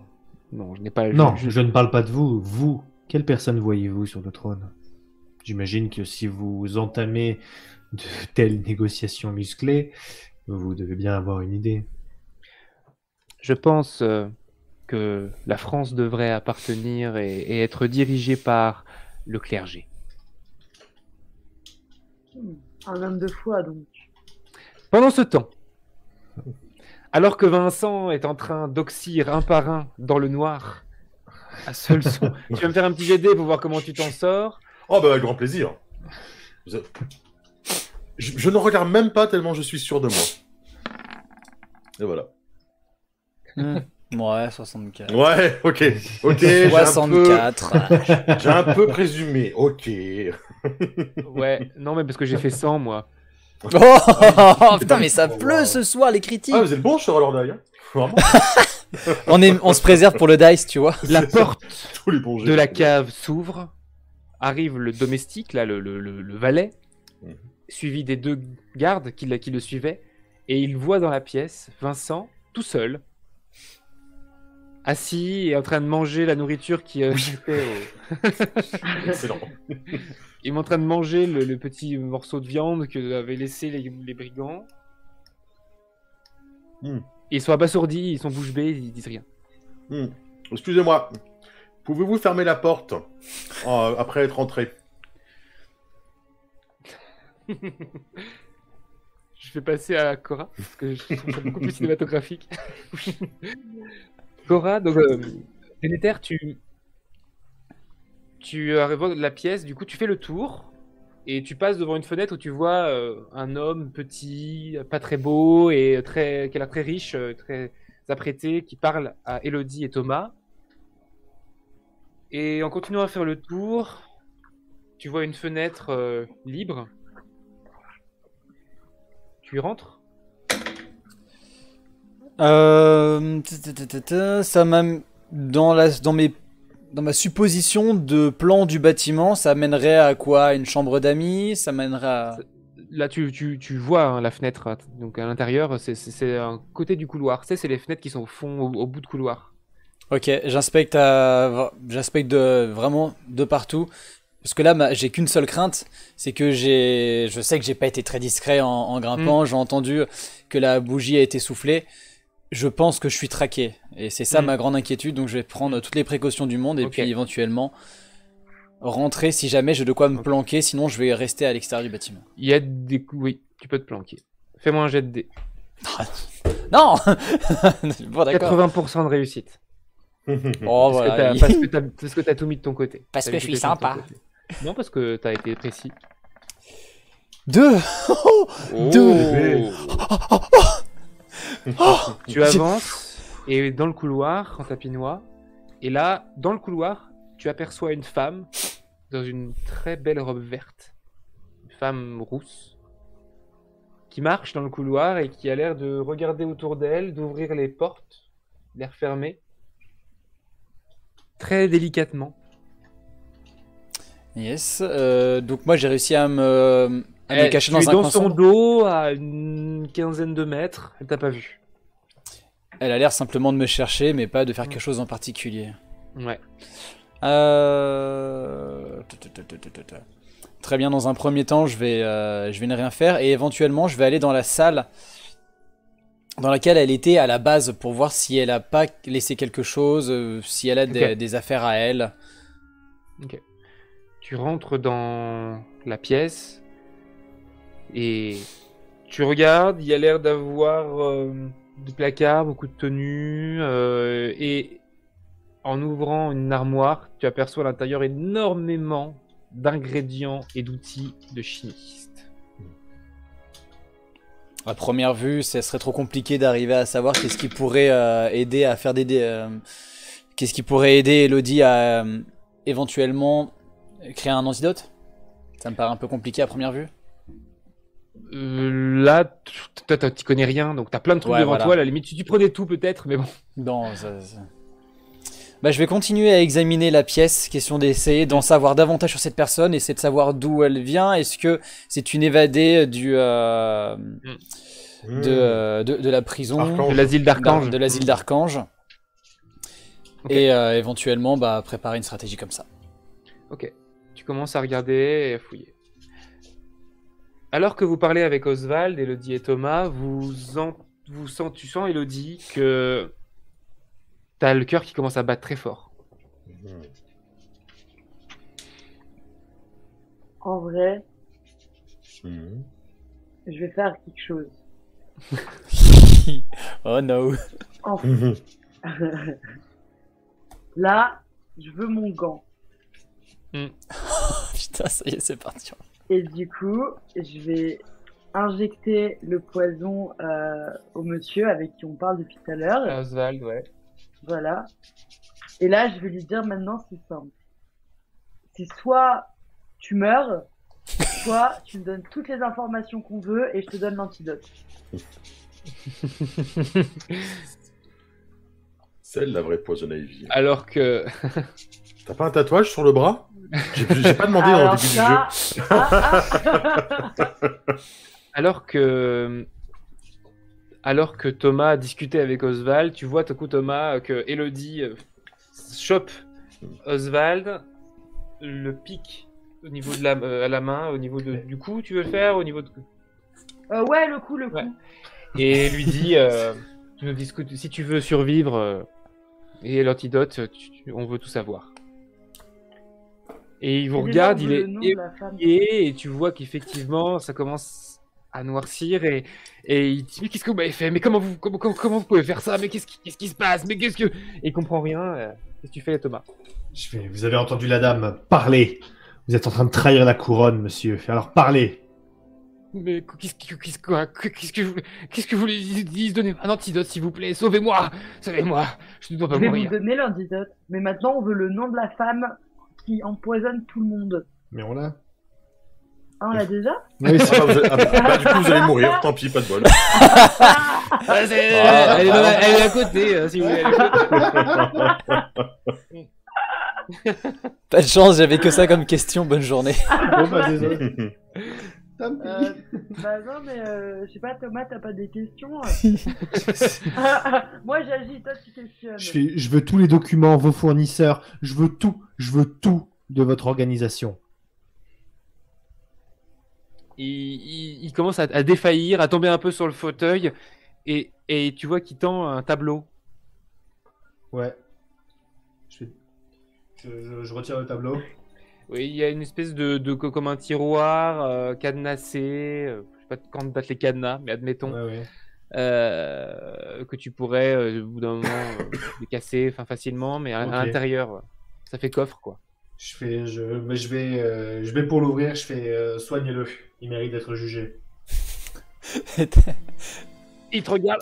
Non, je n'ai pas... Non, je ne parle pas de vous. Vous, quelle personne voyez-vous sur le trône? J'imagine que si vous entamez de telles négociations musclées, vous devez bien avoir une idée. Je pense que la France devrait appartenir et être dirigée par le clergé. Un homme de foi, donc. Pendant ce temps, alors que Vincent est en train d'oxyre un par un dans le noir, à seul son, tu vas me faire un petit jet de dés pour voir comment tu t'en sors. Oh bah avec grand plaisir. Je ne regarde même pas tellement je suis sûr de moi. Et voilà. Ouais, 64. Ouais, ok. 64. J'ai un peu présumé, ok. Ouais, non mais parce que j'ai fait 100 moi. Oh putain, mais ça pleut ce soir, les critiques. Ah, vous êtes bon sur leur die, hein. Vraiment. On se préserve pour le dice, tu vois. La porte Tous les bons jets. de la cave s'ouvre, arrive le domestique, là, le valet, suivi des deux gardes qui le suivaient, et il voit dans la pièce Vincent, tout seul, assis et en train de manger la nourriture qui était Excellent. Il est en train de manger le petit morceau de viande que avaient laissé les brigands. Mm. Et ils sont abasourdis, ils sont bouche bée, ils disent rien. Excusez-moi, pouvez-vous fermer la porte après être entré? Je vais passer à Cora, parce que je trouve ça beaucoup plus cinématographique. Cora, donc, Dénéter, tu arrives de la pièce, du coup tu fais le tour, et tu passes devant une fenêtre où tu vois un homme petit, pas très beau, et qui a l'air très riche, très apprêté, qui parle à Elodie et Thomas. Et en continuant à faire le tour, Tu vois une fenêtre libre. Tu y rentres? Ça m'a dans ma supposition de plan du bâtiment, ça mènerait à quoi? Une chambre d'amis? Ça mènerait à... Là, tu vois hein, la fenêtre. Donc à l'intérieur, c'est un côté du couloir. Tu sais, c'est les fenêtres qui sont au fond, au bout de couloir. Ok, j'inspecte vraiment de partout. Parce que là, j'ai qu'une seule crainte, c'est que je sais que j'ai pas été très discret en grimpant. J'ai entendu que la bougie a été soufflée. Je pense que je suis traqué. Et c'est ça ma grande inquiétude. Donc je vais prendre toutes les précautions du monde et puis éventuellement rentrer si jamais j'ai de quoi me planquer. Sinon, je vais rester à l'extérieur du bâtiment. Il y a des... Oui, tu peux te planquer. Fais-moi un jet de dés. Non. Bon, d'accord. 80% de réussite. Oh, voilà. Parce que t'as tout mis de ton côté. Parce T'as que mis je tout suis de ton sympa. côté. Non, parce que t'as été précis. 2. Deux. Tu avances et dans le couloir en tapinois. Et là, dans le couloir, tu aperçois une femme dans une très belle robe verte. Une femme rousse qui marche dans le couloir et qui a l'air de regarder autour d'elle, d'ouvrir les portes, l'air fermé. Très délicatement. Yes. Donc moi j'ai réussi à me cacher tu es dans un dans coin son sombre. dos à une quinzaine de mètres. Elle t'a pas vu. Elle a l'air simplement de me chercher, mais pas de faire quelque chose en particulier. Ouais. Très bien, dans un premier temps, je vais ne rien faire et éventuellement, je vais aller dans la salle dans laquelle elle était à la base pour voir si elle a pas laissé quelque chose, si elle a des affaires à elle. Ok. Tu rentres dans la pièce et tu regardes. Il y a l'air d'avoir des placards, beaucoup de tenues et en ouvrant une armoire, tu aperçois à l'intérieur énormément d'ingrédients et d'outils de chimistes. À première vue, ce serait trop compliqué d'arriver à savoir qu'est-ce qui pourrait aider à faire qu'est-ce qui pourrait aider Elodie à éventuellement créer un antidote. Ça me paraît un peu compliqué à première vue. Là, toi, t'y connais rien, donc t'as plein de trucs devant toi. À la limite, tu prenais tout peut-être, mais bon. Non, Bah, je vais continuer à examiner la pièce, question d'essayer d'en savoir davantage sur cette personne, essayer de savoir d'où elle vient. Est-ce que c'est une évadée de la prison, Archange. De l'asile d'Archange. de l'asile d'Archange, et éventuellement préparer une stratégie comme ça. Ok. Tu commences à regarder et à fouiller. Alors que vous parlez avec Oswald, Elodie et Thomas, tu sens, Elodie, que t'as le cœur qui commence à battre très fort. En vrai, Mhm. je vais faire quelque chose. Oh no. Enfin. Là, je veux mon gant. Putain, ça y est, c'est parti. Et du coup, je vais injecter le poison au monsieur avec qui on parle depuis tout à l'heure. Oswald, ouais. Voilà. Et là, je vais lui dire maintenant, c'est simple. C'est soit tu meurs, soit tu me donnes toutes les informations qu'on veut et je te donne l'antidote. C'est elle la vraie Poison Ivy. Alors que... T'as pas un tatouage sur le bras? J'ai pas demandé dans le début du jeu. Alors que Thomas discutait avec Oswald, tu vois tout coup Thomas que Elodie chope Oswald, le pique au niveau de à la main, au niveau du cou, tu veux le faire au niveau de... Ouais, le coup. Ouais. Et lui dit, tu nous discutes, si tu veux survivre et l'antidote, on veut tout savoir. Et il vous regarde, il est éveillé, et tu vois qu'effectivement ça commence à noircir et il dit mais qu'est-ce que vous m'avez fait? Mais comment vous pouvez faire ça? Mais qu'est-ce qui se passe? Mais qu'est-ce que... Et il comprend rien. Qu'est-ce que tu fais, Thomas? Vous avez entendu la dame parler. Vous êtes en train de trahir la couronne, monsieur. Alors parlez. Mais qu'est-ce que vous voulez dire? Donnez un antidote, s'il vous plaît. Sauvez-moi. Je ne dois pas Je vais mourir. vous donner l'antidote. Mais maintenant, on veut le nom de la femme qui empoisonne tout le monde. Mais on l'a. Ah, on l'a déjà? Oui, Ah, bah, du coup, vous allez mourir, tant pis, pas de bol. Elle est à côté, si vous voulez. Pas de chance, j'avais que ça comme question. Bonne journée. Bon, bah, désolé. Tant pis. Bah non, mais je sais pas, Thomas, t'as pas des questions? Moi, j'agis, toi, tu questionnes. Je veux tous les documents, vos fournisseurs, je veux tout de votre organisation. Il commence à défaillir, à tomber un peu sur le fauteuil, et tu vois qu'il tend un tableau. Ouais. Je retire le tableau. Oui, il y a une espèce comme un tiroir cadenassé, je sais pas quand datent les cadenas, mais admettons Ouais. que tu pourrais au bout d'un moment décasser facilement, mais à Ok. l'intérieur, ça fait coffre quoi. Je vais pour l'ouvrir, je fais soignez-le, il mérite d'être jugé. Il te regarde.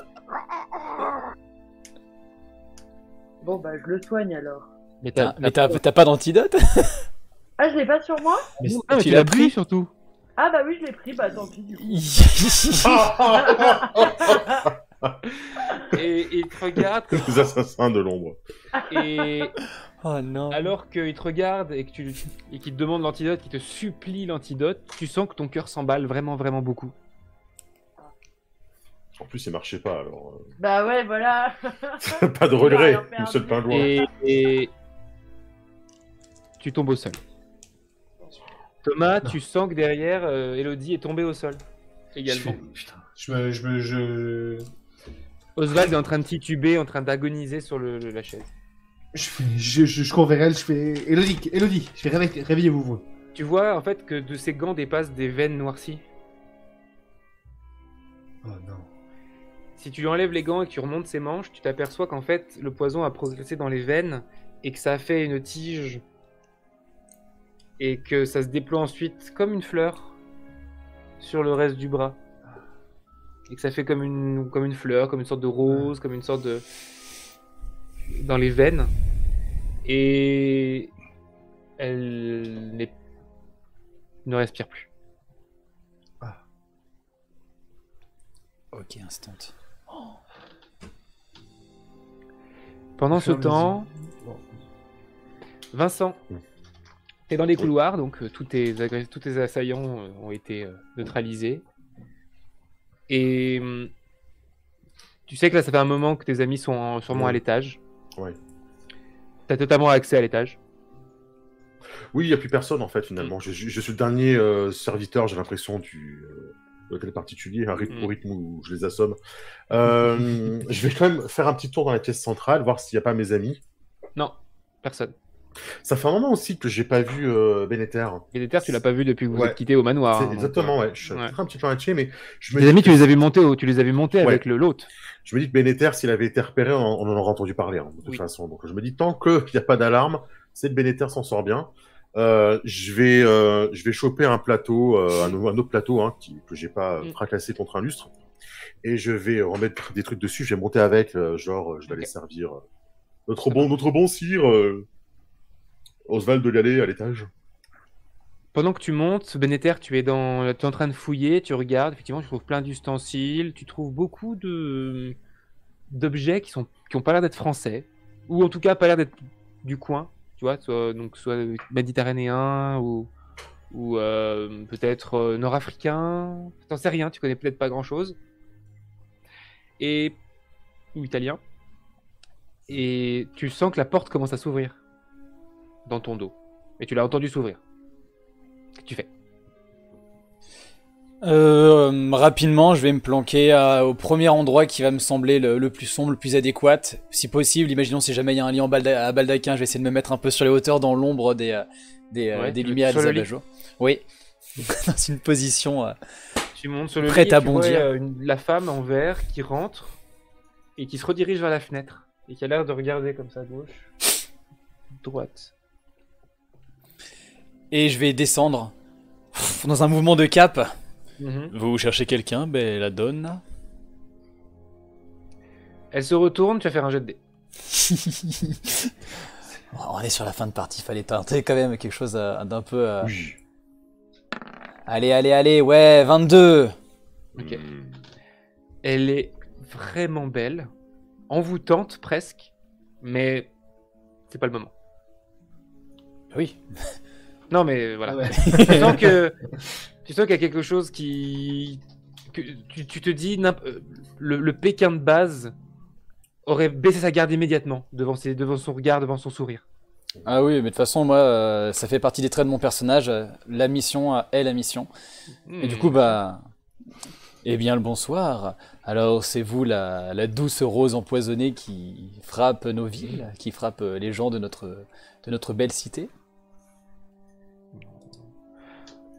Bon, bah, je le soigne alors. Mais T'as pas d'antidote? Ah, je l'ai pas sur moi? Mais Ah, mais tu l'as pris surtout. Ah, bah oui, je l'ai pris, bah tant pis, du coup. Et il te regarde. Les assassins de l'ombre. Et Oh non. alors qu'il te regarde et qu'il te demande l'antidote, qu'il te supplie l'antidote, tu sens que ton cœur s'emballe vraiment, vraiment beaucoup. En plus, il marchait pas, alors. Bah ouais, voilà. Pas de regret, Il a rien une seule perdu. pingouin. Et tu tombes au sol. Thomas, Non. tu sens que derrière, Elodie est tombée au sol également. Putain, je Oswald est en train de tituber, en train d'agoniser sur la chaise. cours vers elle, je fais Elodie, je fais réveillez-vous vous. Tu vois en fait que de ses gants dépassent des veines noircies. Oh non. Si tu lui enlèves les gants et que tu remontes ses manches, tu t'aperçois qu'en fait le poison a progressé dans les veines et que ça a fait une tige et que ça se déploie ensuite comme une fleur sur le reste du bras. Et que ça fait comme une fleur, comme une sorte de rose, comme une sorte de... dans les veines. Et elle ne respire plus. Ok, instant. Pendant ce Ferme les temps, yeux. Bon. Vincent, t'es dans les couloirs, donc tous tes assaillants ont été neutralisés. Et tu sais que là, ça fait un moment que tes amis sont sûrement à l'étage. Ouais. T'as totalement accès à l'étage. Oui, il n'y a plus personne en fait finalement. Je suis le dernier serviteur, j'ai l'impression, de l'hôtel particulier, un rythme au rythme où je les assomme. Je vais quand même faire un petit tour dans la pièce centrale, voir s'il n'y a pas mes amis. Non, personne. Ça fait un moment aussi que j'ai pas vu Bénéter. Et les terres, tu l'as pas vu depuis que vous Ouais. êtes quitté au manoir. C'est hein, donc, exactement, ouais. Je suis ouais. peut-être un petit peu inquiet, mais je me Tes dis amis, que- tu les as vus monter Ouais. avec l'autre. Je me dis que Bénéter, s'il avait été repéré, on en aurait entendu parler, hein, de toute Oui. façon. Donc je me dis, tant qu'il n'y a pas d'alarme, c'est que Bénéter s'en sort bien. Je vais choper un plateau, un autre plateau hein, que j'ai pas fracassé contre un lustre. Et je vais remettre des trucs dessus, je vais monter avec, genre, je vais aller servir notre bon sire, Oswald de Gallet à l'étage. Pendant que tu montes, Bénéter, tu es en train de fouiller, tu regardes, effectivement, tu trouves plein d'ustensiles, tu trouves beaucoup d'objets qui ont pas l'air d'être français, ou en tout cas pas l'air d'être du coin, tu vois, soit méditerranéen ou peut-être nord-africain, t'en sais rien, tu connais peut-être pas grand-chose, ou italien, et tu sens que la porte commence à s'ouvrir dans ton dos, et tu l'as entendu s'ouvrir. Qu'est-ce que tu fais? Rapidement, je vais me planquer au premier endroit qui va me sembler le plus sombre, le plus adéquat. Si possible, imaginons si jamais il y a un lit à baldaquin, je vais essayer de me mettre un peu sur les hauteurs dans l'ombre des lumières et sur des le lit. abat-jours. Oui, dans une position... Tu montes sur le Prête lit, à tu vois, bondir. la femme en vert qui rentre et qui se redirige vers la fenêtre et qui a l'air de regarder comme ça à gauche, droite. Et je vais descendre dans un mouvement de cap. Mhm. Vous cherchez quelqu'un? Ben, la donne. Elle se retourne, tu vas faire un jet de dés. On est sur la fin de partie, fallait tenter quand même quelque chose d'un peu... Oui. Allez, ouais, 22. Ok. Elle est vraiment belle, envoûtante presque, mais c'est pas le moment. Oui. Non, mais voilà. Ah ouais. Tu sens qu'il y a quelque chose que tu te dis, le Pékin de base aurait baissé sa garde immédiatement devant son regard, devant son sourire. Ah oui, mais de toute façon, moi, ça fait partie des traits de mon personnage. La mission est la mission. Et du coup, bah... Eh bien, le bonsoir. Alors, c'est vous, la douce rose empoisonnée qui frappe nos villes, qui frappe les gens de notre belle cité?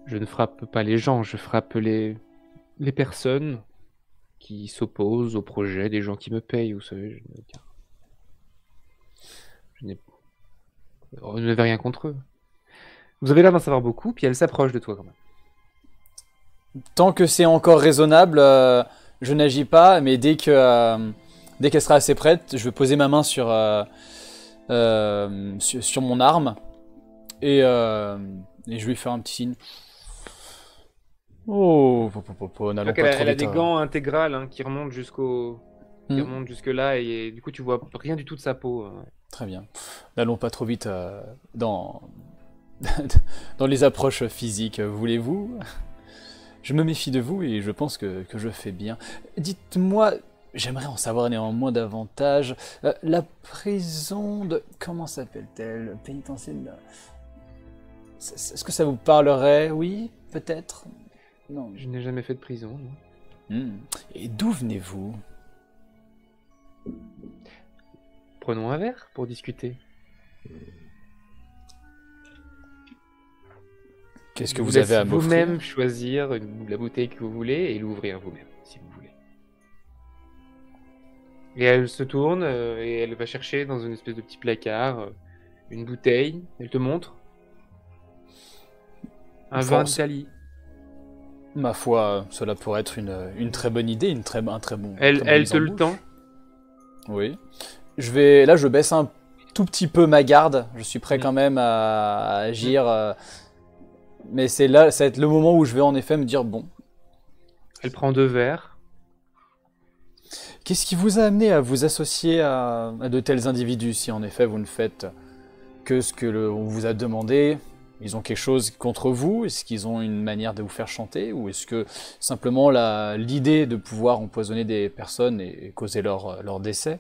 Je ne frappe pas les gens, je frappe les personnes qui s'opposent au projet des gens qui me payent, vous savez. Je n'avais rien contre eux. Vous avez l'air d'en savoir beaucoup, puis elle s'approche de toi quand même. Tant que c'est encore raisonnable, je n'agis pas, mais dès qu'elle sera assez prête, je vais poser ma main sur mon arme et je vais lui faire un petit signe. Oh, n'allons pas trop Elle a vite. des gants intégrales hein, qui remontent qui remontent jusque là et du coup tu vois rien du tout de sa peau. Très bien. N'allons pas trop vite dans dans les approches physiques, voulez-vous? Je me méfie de vous et je pense que je fais bien. Dites-moi, j'aimerais en savoir néanmoins davantage. La prison de... Comment s'appelle-t-elle? Pénitentiaire de... Est-ce que ça vous parlerait? Oui, peut-être? Non. Je n'ai jamais fait de prison. Non. Et d'où venez-vous? Prenons un verre pour discuter. Qu'est-ce que vous avez à m'offrir? Vous-même choisir la bouteille que vous voulez et l'ouvrir vous-même, si vous voulez. Et elle se tourne et elle va chercher dans une espèce de petit placard une bouteille. Elle te montre. Un vin d'Italie. Ma foi, cela pourrait être une très bonne idée, un très bon. Elle te le tend. Oui. Là, je baisse un tout petit peu ma garde. Je suis prêt quand même à agir. Mais ça va être le moment où je vais en effet me dire bon. Elle prend 2 verres. Qu'est-ce qui vous a amené à vous associer à de tels individus si en effet vous ne faites que ce que on vous a demandé? Ils ont quelque chose contre vous? Est-ce qu'ils ont une manière de vous faire chanter? Ou est-ce que simplement l'idée de pouvoir empoisonner des personnes et causer leur décès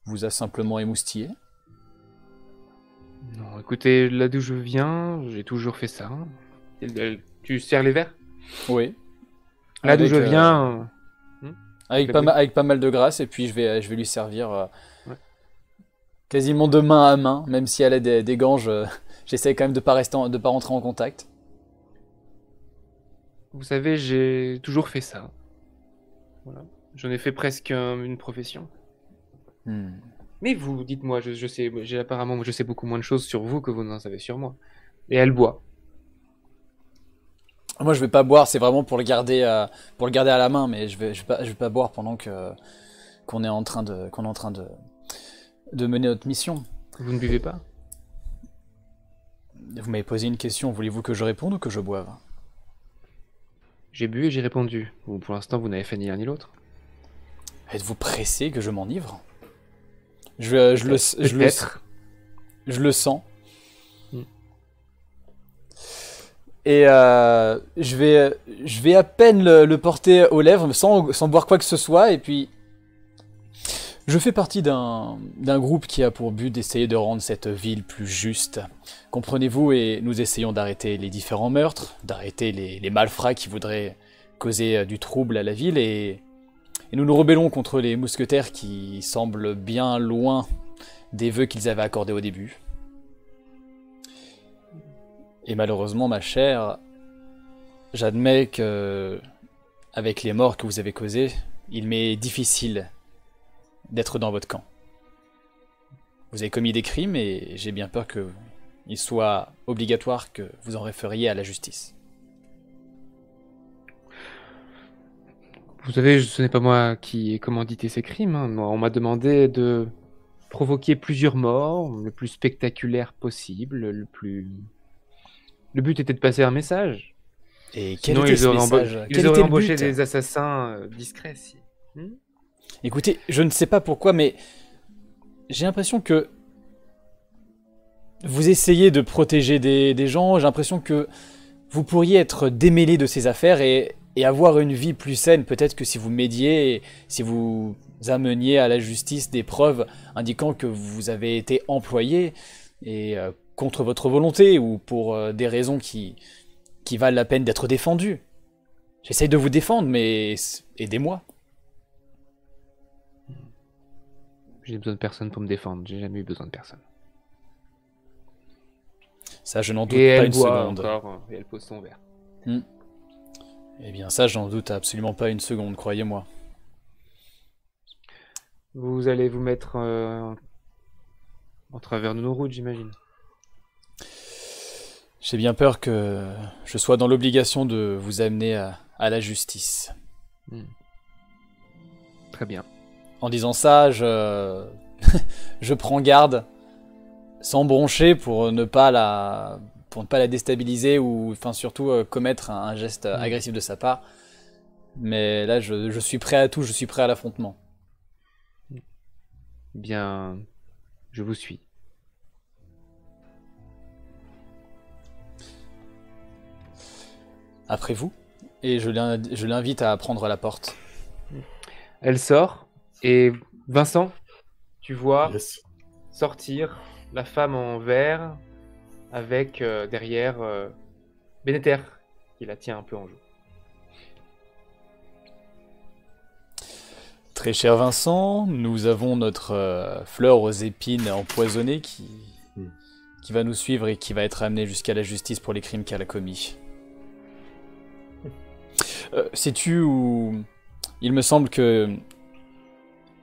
vous a simplement émoustillé? Non, écoutez, là d'où je viens, j'ai toujours fait ça. Tu sers les verres? Oui. Là d'où je viens... Avec pas mal de grâce, et puis je vais lui servir quasiment de main à main, même si elle a des gants, j'essaie quand même de pas rentrer en contact. Vous savez, j'ai toujours fait ça. Voilà. J'en ai fait presque une profession. Mais vous, dites-moi, je sais, apparemment, je sais beaucoup moins de choses sur vous que vous n'en savez sur moi. Et elle boit. Moi, je vais pas boire, c'est vraiment pour le garder à la main, mais je vais pas boire pendant qu'on est en train de mener notre mission. Vous ne buvez pas? Vous m'avez posé une question, voulez-vous que je réponde ou que je boive? J'ai bu et j'ai répondu. Bon, pour l'instant, vous n'avez fait ni l'un ni l'autre. Êtes-vous pressé que je m'enivre? Je le sens. Et je vais à peine le porter aux lèvres sans boire quoi que ce soit. Et puis, je fais partie d'un groupe qui a pour but d'essayer de rendre cette ville plus juste. Comprenez-vous, et nous essayons d'arrêter les différents meurtres, d'arrêter les malfrats qui voudraient causer du trouble à la ville. Et nous nous rebellons contre les mousquetaires qui semblent bien loin des vœux qu'ils avaient accordés au début. Et malheureusement, ma chère, j'admets que, avec les morts que vous avez causés, il m'est difficile d'être dans votre camp. Vous avez commis des crimes et j'ai bien peur qu'il soit obligatoire que vous en référiez à la justice. Vous savez, ce n'est pas moi qui ai commandité ces crimes. Hein. On m'a demandé de provoquer plusieurs morts, le plus spectaculaire possible, Le but était de passer un message. Et quel Sinon, était ils ce auraient, message? ils Quel auraient était le embauché but? des assassins discrets. Écoutez, je ne sais pas pourquoi, mais j'ai l'impression que vous essayez de protéger des gens. J'ai l'impression que vous pourriez être démêlé de ces affaires et avoir une vie plus saine. Peut-être que si vous m'aidiez, et si vous ameniez à la justice des preuves indiquant que vous avez été employé et contre votre volonté ou pour des raisons qui valent la peine d'être défendues. J'essaye de vous défendre, mais aidez-moi. J'ai besoin de personne pour me défendre. J'ai jamais eu besoin de personne. Ça, je n'en doute Et pas elle une boit seconde. encore, et elle pose son verre. Eh bien, ça, j'en doute absolument pas une seconde, croyez-moi. Vous allez vous mettre en travers de nos routes, j'imagine. J'ai bien peur que je sois dans l'obligation de vous amener à la justice. Très bien. En disant ça, je prends garde, sans broncher, pour ne pas la déstabiliser ou, enfin, surtout commettre un geste agressif de sa part. Mais là, je suis prêt à tout, je suis prêt à l'affrontement. Bien, je vous suis. Après vous, et je l'invite à prendre la porte. Elle sort, et Vincent, tu vois Yes. sortir la femme en verre avec derrière Bénéter qui la tient un peu en joue. Très cher Vincent, nous avons notre fleur aux épines empoisonnée qui va nous suivre et qui va être amenée jusqu'à la justice pour les crimes qu'elle a commis. Sais-tu où... Il me semble que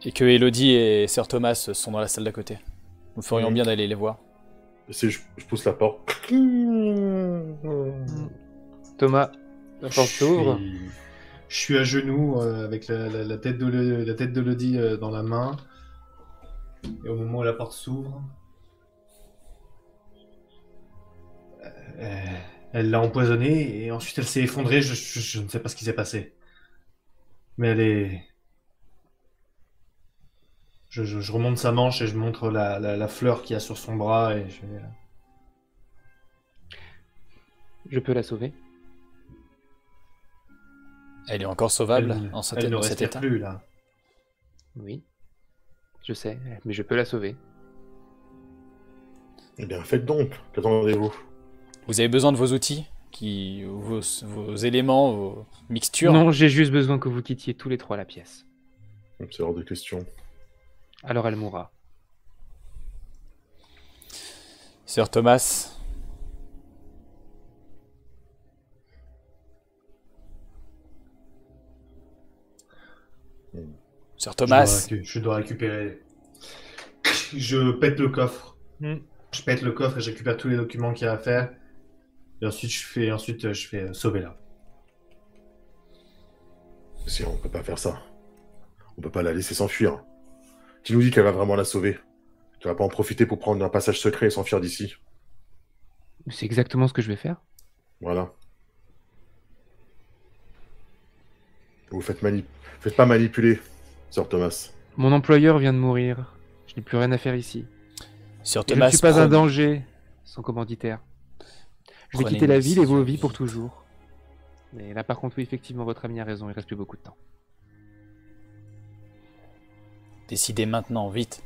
Elodie et Sir Thomas sont dans la salle d'à côté. Nous ferions bien d'aller les voir. Je pousse la porte. Thomas, la porte s'ouvre. Je suis à genoux avec la tête d'Elodie dans la main. Et au moment où la porte s'ouvre, elle l'a empoisonnée et ensuite elle s'est effondrée. Je ne sais pas ce qui s'est passé. Mais elle est... Je remonte sa manche et je montre la fleur qu'il y a sur son bras et je fais... Je peux la sauver. Elle est encore sauvable Elle en ne cet respire état. plus là. Oui, je sais, mais je peux la sauver. Eh bien, faites donc. Qu'attendez-vous? Vous avez besoin de vos outils, vos éléments, vos mixtures. Non, j'ai juste besoin que vous quittiez tous les trois la pièce. C'est hors de question. Alors elle mourra. Sir Thomas. Sir Thomas. Je dois récupérer. Je pète le coffre. Je pète le coffre et je récupère tous les documents qu'il y a à faire. Et ensuite je fais sauver là. Si on peut pas faire ça. On peut pas la laisser s'enfuir. Qui nous dit qu'elle va vraiment la sauver? Tu vas pas en profiter pour prendre un passage secret et s'enfuir d'ici? C'est exactement ce que je vais faire. Voilà. Vous faites pas manipuler, Sir Thomas. Mon employeur vient de mourir. Je n'ai plus rien à faire ici. Sir Et je Thomas, ne suis pas un danger, son commanditaire. Je vais Prenez quitter la une ville et vos décision vies pour vite. toujours. Mais là, par contre, oui, effectivement, votre ami a raison, il reste plus beaucoup de temps. Décidez maintenant, vite.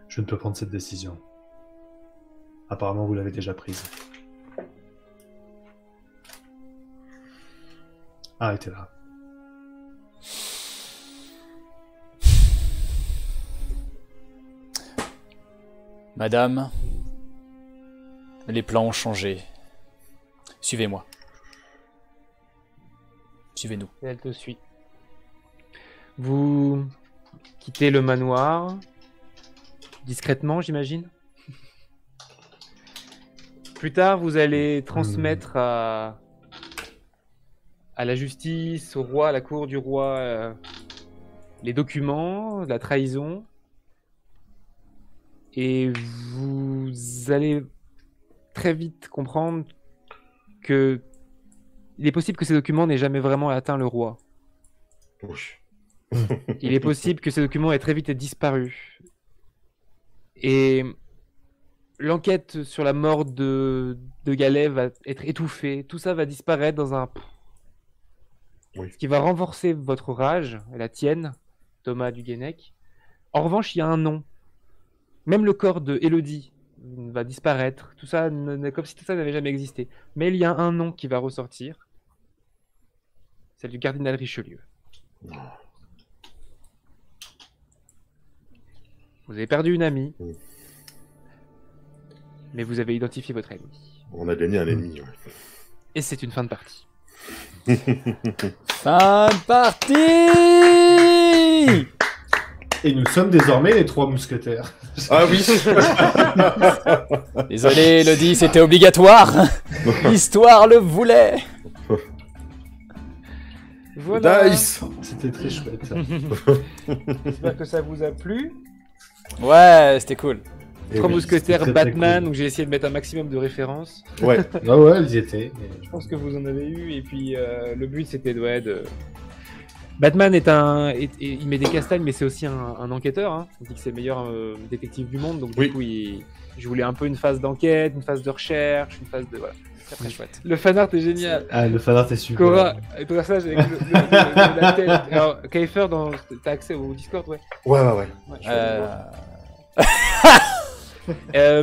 Je ne peux prendre cette décision. Apparemment vous l'avez déjà prise. Arrêtez là. Madame, les plans ont changé. Suivez-moi. Suivez-nous. Et elle te suit. Vous quittez le manoir discrètement, j'imagine. Plus tard, vous allez transmettre à la justice, au roi, à la cour du roi, les documents, la trahison, et vous allez très vite comprendre que il est possible que ces documents n'aient jamais vraiment atteint le roi. Oui. Il est possible que ces documents aient très vite disparu. Et l'enquête sur la mort de Galet va être étouffée. Tout ça va disparaître dans un... Oui. Ce qui va renforcer votre rage, et la tienne, Thomas Duguenec. En revanche, il y a un nom. Même le corps de Élodie va disparaître. Tout ça, comme si tout ça n'avait jamais existé. Mais il y a un nom qui va ressortir. Celle du cardinal Richelieu. Vous avez perdu une amie. Oui. Mais vous avez identifié votre ennemi. On a gagné un ennemi. Ouais. Et c'est une fin de partie. Fin de partie. Et nous sommes désormais les 3 mousquetaires. Ah oui. Désolé, Elodie, c'était obligatoire. L'histoire le voulait. Voilà. Nice. C'était très chouette. Ça. J'espère que ça vous a plu. Ouais, c'était cool. Et Trois oui, mousquetaires, c'était très, très Batman, cool. donc j'ai essayé de mettre un maximum de références. Ouais. Ah ouais, ils y étaient. Je pense que vous en avez eu, et puis le but c'était de... Batman il met des castagnes, mais c'est aussi un enquêteur. Hein. On dit que c'est le meilleur détective du monde, donc Oui. du coup, je voulais un peu une phase d'enquête, une phase de recherche, une phase de... Voilà. Très très chouette. Le fanart est génial. Ah, le fanart est super. Cora, et ton personnage avec la tête. Alors, Kaifer, t'as accès au Discord, ouais. Ouais. Ouais, je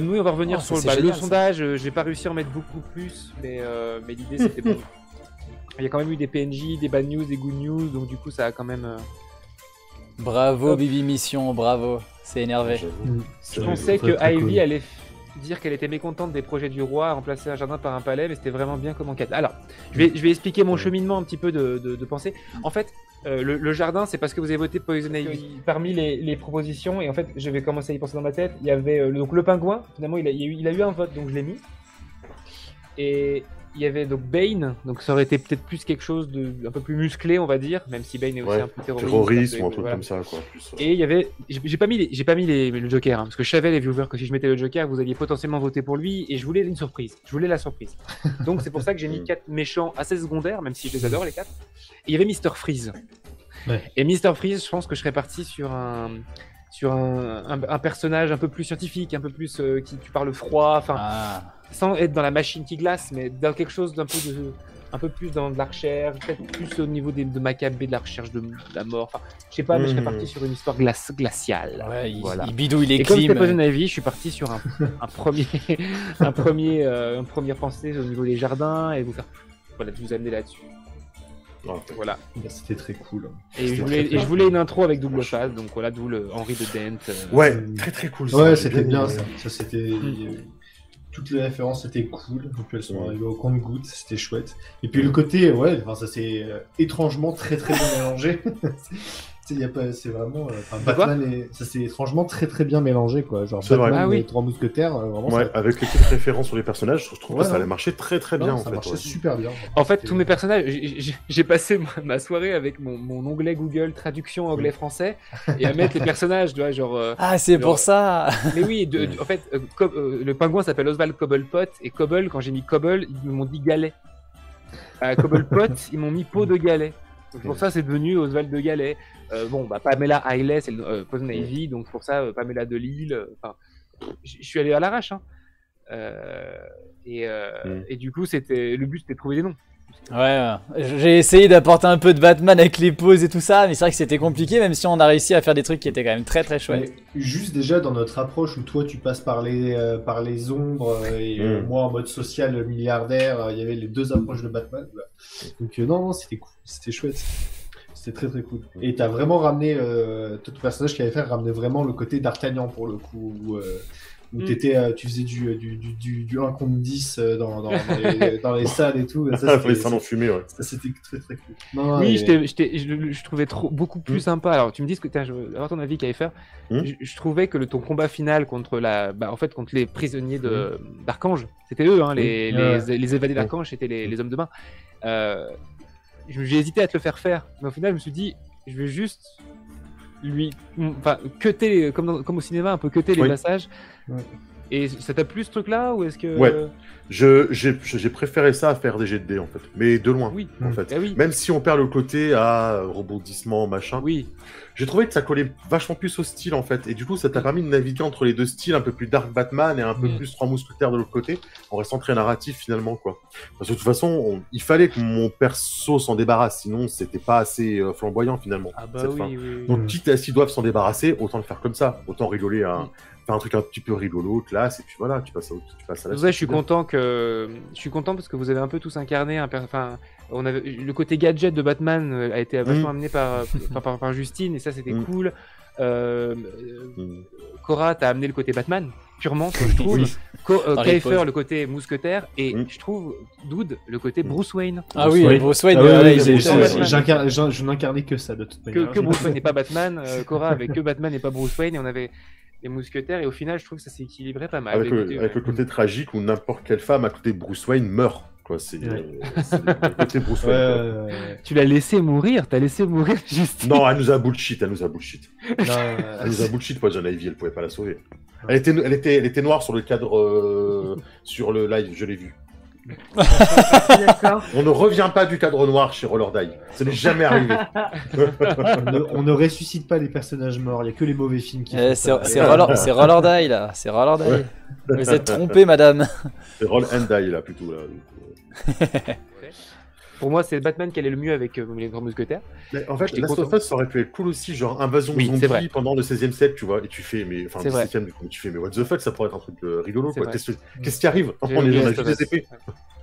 oui, on va revenir Oh, sur ça, c'est le génial, ça. sondage. J'ai pas réussi à en mettre beaucoup plus, mais l'idée c'était bon. Il y a quand même eu des PNJ, des bad news, des good news, donc du coup ça a quand même. Bravo, Hop. Bibi Mission, bravo. C'est énervé. Mm. Je pensais que Ivy allait dire qu'elle était mécontente des projets du roi, remplacer un jardin par un palais, mais c'était vraiment bien comme enquête. Alors, je vais expliquer mon cheminement un petit peu de pensée. En fait, le jardin, c'est parce que vous avez voté Poison Ivy. Parmi les propositions, et en fait, je vais commencer à y penser dans ma tête, il y avait donc le pingouin, finalement, il a eu un vote, donc je l'ai mis. Et il y avait donc Bane, donc ça aurait été peut-être plus quelque chose de un peu plus musclé, on va dire, même si Bane est aussi Ouais. un peu terroriste. Terrorisme ou un truc voilà. comme ça, quoi. Plus, Et il y avait, j'ai pas mis le Joker, hein, parce que je savais les viewers que si je mettais le Joker, vous alliez potentiellement voter pour lui, et je voulais une surprise. Je voulais la surprise. Donc c'est pour ça que j'ai mis 4 méchants assez secondaires, même si je les adore les 4. Et il y avait Mr Freeze. Ouais. Et Mr Freeze, je pense que je serais parti sur un personnage un peu plus scientifique, un peu plus qui parle froid, enfin Ah. sans être dans la machine qui glace, mais dans quelque chose d'un peu un peu plus dans de la recherche, peut-être plus au niveau de Maccabée, de la recherche de la mort. Enfin, je sais pas, mais je serais parti sur une histoire glaciale. Ouais, Voilà. il bidouille les Et comme c'était clims. Poison Ivy, je suis parti sur une première pensée au niveau des jardins et vous amener là-dessus. Ouais. Voilà. Bah, c'était très cool. Et C'était je voulais une intro avec double phase, donc voilà, d'où le Henri de Dent. Ouais, très très cool. Ouais, ça, c'était j'ai bien aimé. ça. Ça c'était. Toutes les références étaient cool. Donc elles sont Ouais. arrivées au compte-gouttes, c'était chouette. Et puis le côté, ouais, enfin ça c'est étrangement très très bien mélangé. Y a pas, c'est vraiment. Batman et ça c'est étrangement très très bien mélangé quoi. Genre C'est vrai. Batman Ah oui. et 3 mousquetaires, vraiment. Ouais, ça, avec les quelques références sur les personnages, je trouve Ouais, que ça ouais. allait marcher très très non, bien en ça fait. marchait ouais. super bien. En fait, C'était- tous mes personnages, j'ai passé ma soirée avec mon onglet Google traduction anglais-français et à mettre les personnages, tu vois, genre. Ah, c'est pour ça. Mais oui, en fait, le pingouin s'appelle Oswald Cobblepot et Cobble, quand j'ai mis Cobble, ils m'ont dit galet. Cobblepot, ils m'ont mis pot de galet. Donc pour ça, c'est devenu Oswald de Galet. Pamela Hailey, c'est le Poison Ivy, donc pour ça, Pamela de Lille. Enfin, je suis allé à l'arrache. Hein. Et du coup, le but, c'était de trouver des noms. Ouais, j'ai essayé d'apporter un peu de Batman avec les pauses et tout ça, mais c'est vrai que c'était compliqué, même si on a réussi à faire des trucs qui étaient quand même très très chouettes. Mais juste déjà dans notre approche où toi tu passes par les ombres et moi en mode social milliardaire, il y avait les deux approches de Batman. Voilà. Donc non, c'était cool, c'était chouette. C'était très très cool. Et t'as vraiment ramené, tout le personnage qu'il avait fait ramenait vraiment le côté d'Artagnan pour le coup, où tu faisais du 1 contre 10 dans les salles et tout. Et ça, Pour les salles en fumée, ouais. ça, c'était très très cool. Non, Oui, et- je trouvais beaucoup plus sympa. Alors, tu me dis ce que tu as, avoir ton avis, KFR. Je trouvais que ton combat final contre contre les prisonniers d'Archange, c'était eux, hein, les évadés d'Archange, c'était les hommes de main. J'ai hésité à te le faire, mais au final, je me suis dit, je vais juste lui, enfin, cutter, comme au cinéma, un peu cutter les Oui. passages. Ouais. Et ça t'a plu ce truc-là ou est-ce que Ouais. J'ai préféré ça à faire des jets de dés, en fait. Mais de loin, Oui. en fait. Eh oui. Même si on perd le côté à rebondissement, machin. Oui. J'ai trouvé que ça collait vachement plus au style, en fait. Et du coup, ça t'a permis de naviguer entre les deux styles, un peu plus Dark Batman et un peu plus Trois Mousquetaires de l'autre côté, en restant très narratif, finalement, quoi. Parce que de toute façon, il fallait que mon perso s'en débarrasse, sinon c'était pas assez flamboyant, finalement. Ah bah cette oui, fin. oui, oui. Donc, quitte à s'ils doivent s'en débarrasser, autant le faire comme ça. Autant rigoler faire un truc un petit peu rigolo, classe, et puis voilà, tu passes à la C'est pour ça que je suis content parce que vous avez un peu tous incarné enfin, on avait le côté gadget de Batman a été vachement amené par Justine et ça c'était cool. Cora t'as amené le côté Batman purement, je trouve. Kiefer le côté mousquetaire et je trouve Dude le côté Bruce Wayne. Ah oui, Bruce Wayne. Je n'incarnais que ça de toute manière. Que Bruce Wayne n'est pas Batman, Cora avec que Batman n'est pas Bruce Wayne et on avait les mousquetaires et au final je trouve que ça s'est équilibré pas mal. Avec le côté tragique où n'importe quelle femme à côté de Bruce Wayne meurt. Quoi, c'est le côté Bruce Wayne. Tu l'as laissé mourir, t'as laissé mourir Justine. Non, elle nous a bullshit. Elle nous a bullshit, Poison Ivy, elle pouvait pas la sauver. Elle était noire sur le cadre, sur le live, je l'ai vu. D'accord. On ne revient pas du cadre noir chez Roller Die. Ça n'est jamais arrivé. On ne ressuscite pas les personnages morts, il n'y a que les mauvais films qui font C'est ça. Roller Die là, c'est Roller Die. Ouais. Vous êtes trompé, madame. C'est Roll and Die, là, plutôt. Là. Pour moi, c'est Batman qui allait le mieux avec les Grands Mousquetaires. Mais en fait, J'étais Last of content. Us, ça aurait pu être cool aussi, genre invasion Oui, c'est vrai. zombie pendant le 16e siècle, tu vois, et tu fais, mais enfin, C'est le vrai. 17e, du coup, tu fais, mais what the fuck, ça pourrait être un truc rigolo, C'est quoi. vrai. Qu'est-ce qui arrive? J'ai On oublié a Last juste of des Us. épées.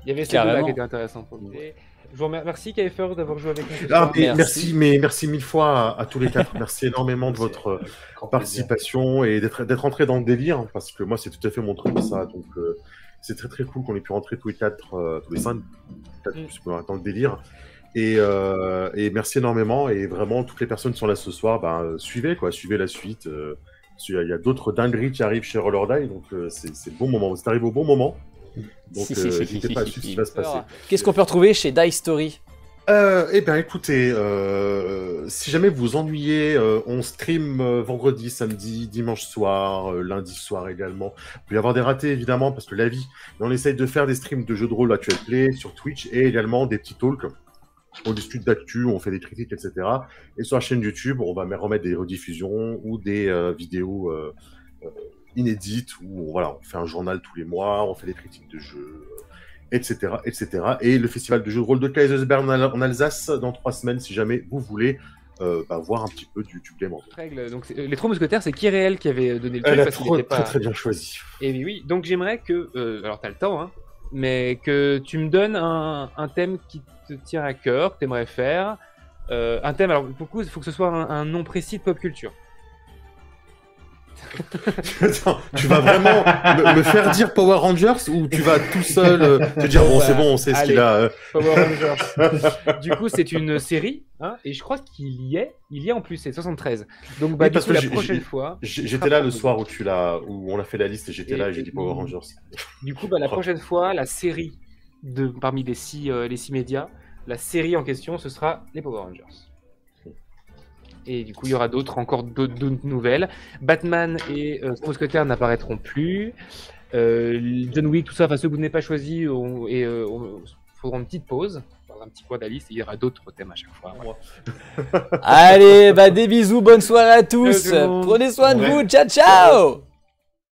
Il y avait ces Carrément. deux-là qui étaient intéressants pour nous. Et je vous remercie Kiefer d'avoir joué avec nous. Ah, mais Merci. merci mille fois à tous les quatre. Merci énormément de votre participation et d'être rentré dans le délire, hein, parce que moi, c'est tout à fait mon truc, ça. Donc, c'est très très cool qu'on ait pu rentrer tous les quatre, tous les cinq, dans le délire. Et merci énormément. Et vraiment, toutes les personnes qui sont là ce soir, suivez la suite. Il y a d'autres dingueries qui arrivent chez Roller Die, donc c'est le bon moment. Vous êtes arrivé au bon moment. Donc, n'hésitez pas à suivre ce qui va se passer. Qu'est-ce qu'on peut retrouver chez Die Story? Eh bien, écoutez, si jamais vous vous ennuyez, on stream vendredi, samedi, dimanche soir, lundi soir également. Il peut y avoir des ratés, évidemment, parce que la vie. Mais on essaye de faire des streams de jeux de rôle Actual Play sur Twitch et également des petits talks. On discute d'actu, on fait des critiques, etc. Et sur la chaîne YouTube, on va remettre des rediffusions ou des vidéos inédites où on fait un journal tous les mois, on fait des critiques de jeux, etc., etc. Et le festival de jeux de rôle de Kaisersberg en Alsace dans 3 semaines, si jamais vous voulez voir un petit peu du game en Règle. Donc, les Trois Mousquetaires, c'est Kyriel qui avait donné le Elle truc a parce qu'il était pas. très bien choisi. Et oui, donc j'aimerais que, alors t'as le temps, hein, mais que tu me donnes un thème qui te tient à cœur, que t'aimerais faire. Un thème, alors pour le coup, il faut que ce soit un nom précis de pop culture. Attends, tu vas vraiment me faire dire Power Rangers ou tu vas tout seul te dire bon, c'est bon, on sait ce qu'il a. Power Rangers. Du coup, c'est une série, hein, et je crois qu'il y est en plus, c'est 73. Donc, Oui, du parce coup, que la prochaine fois. J'étais là le soir où on a fait la liste et j'étais là et j'ai dit Power Rangers. Du coup, la prochaine fois, la série parmi les six médias, la série en question, ce sera les Power Rangers. Et du coup, il y aura encore d'autres nouvelles. Batman et Mousquetaire n'apparaîtront plus. John Wick, tout ça, ceux que vous n'avez pas choisi, faudra une petite pause. On fera un petit point de la liste et il y aura d'autres thèmes à chaque fois. Allez, des bisous, bonne soirée à tous. Ciao, tout le monde. Prenez soin de vous, ciao ciao.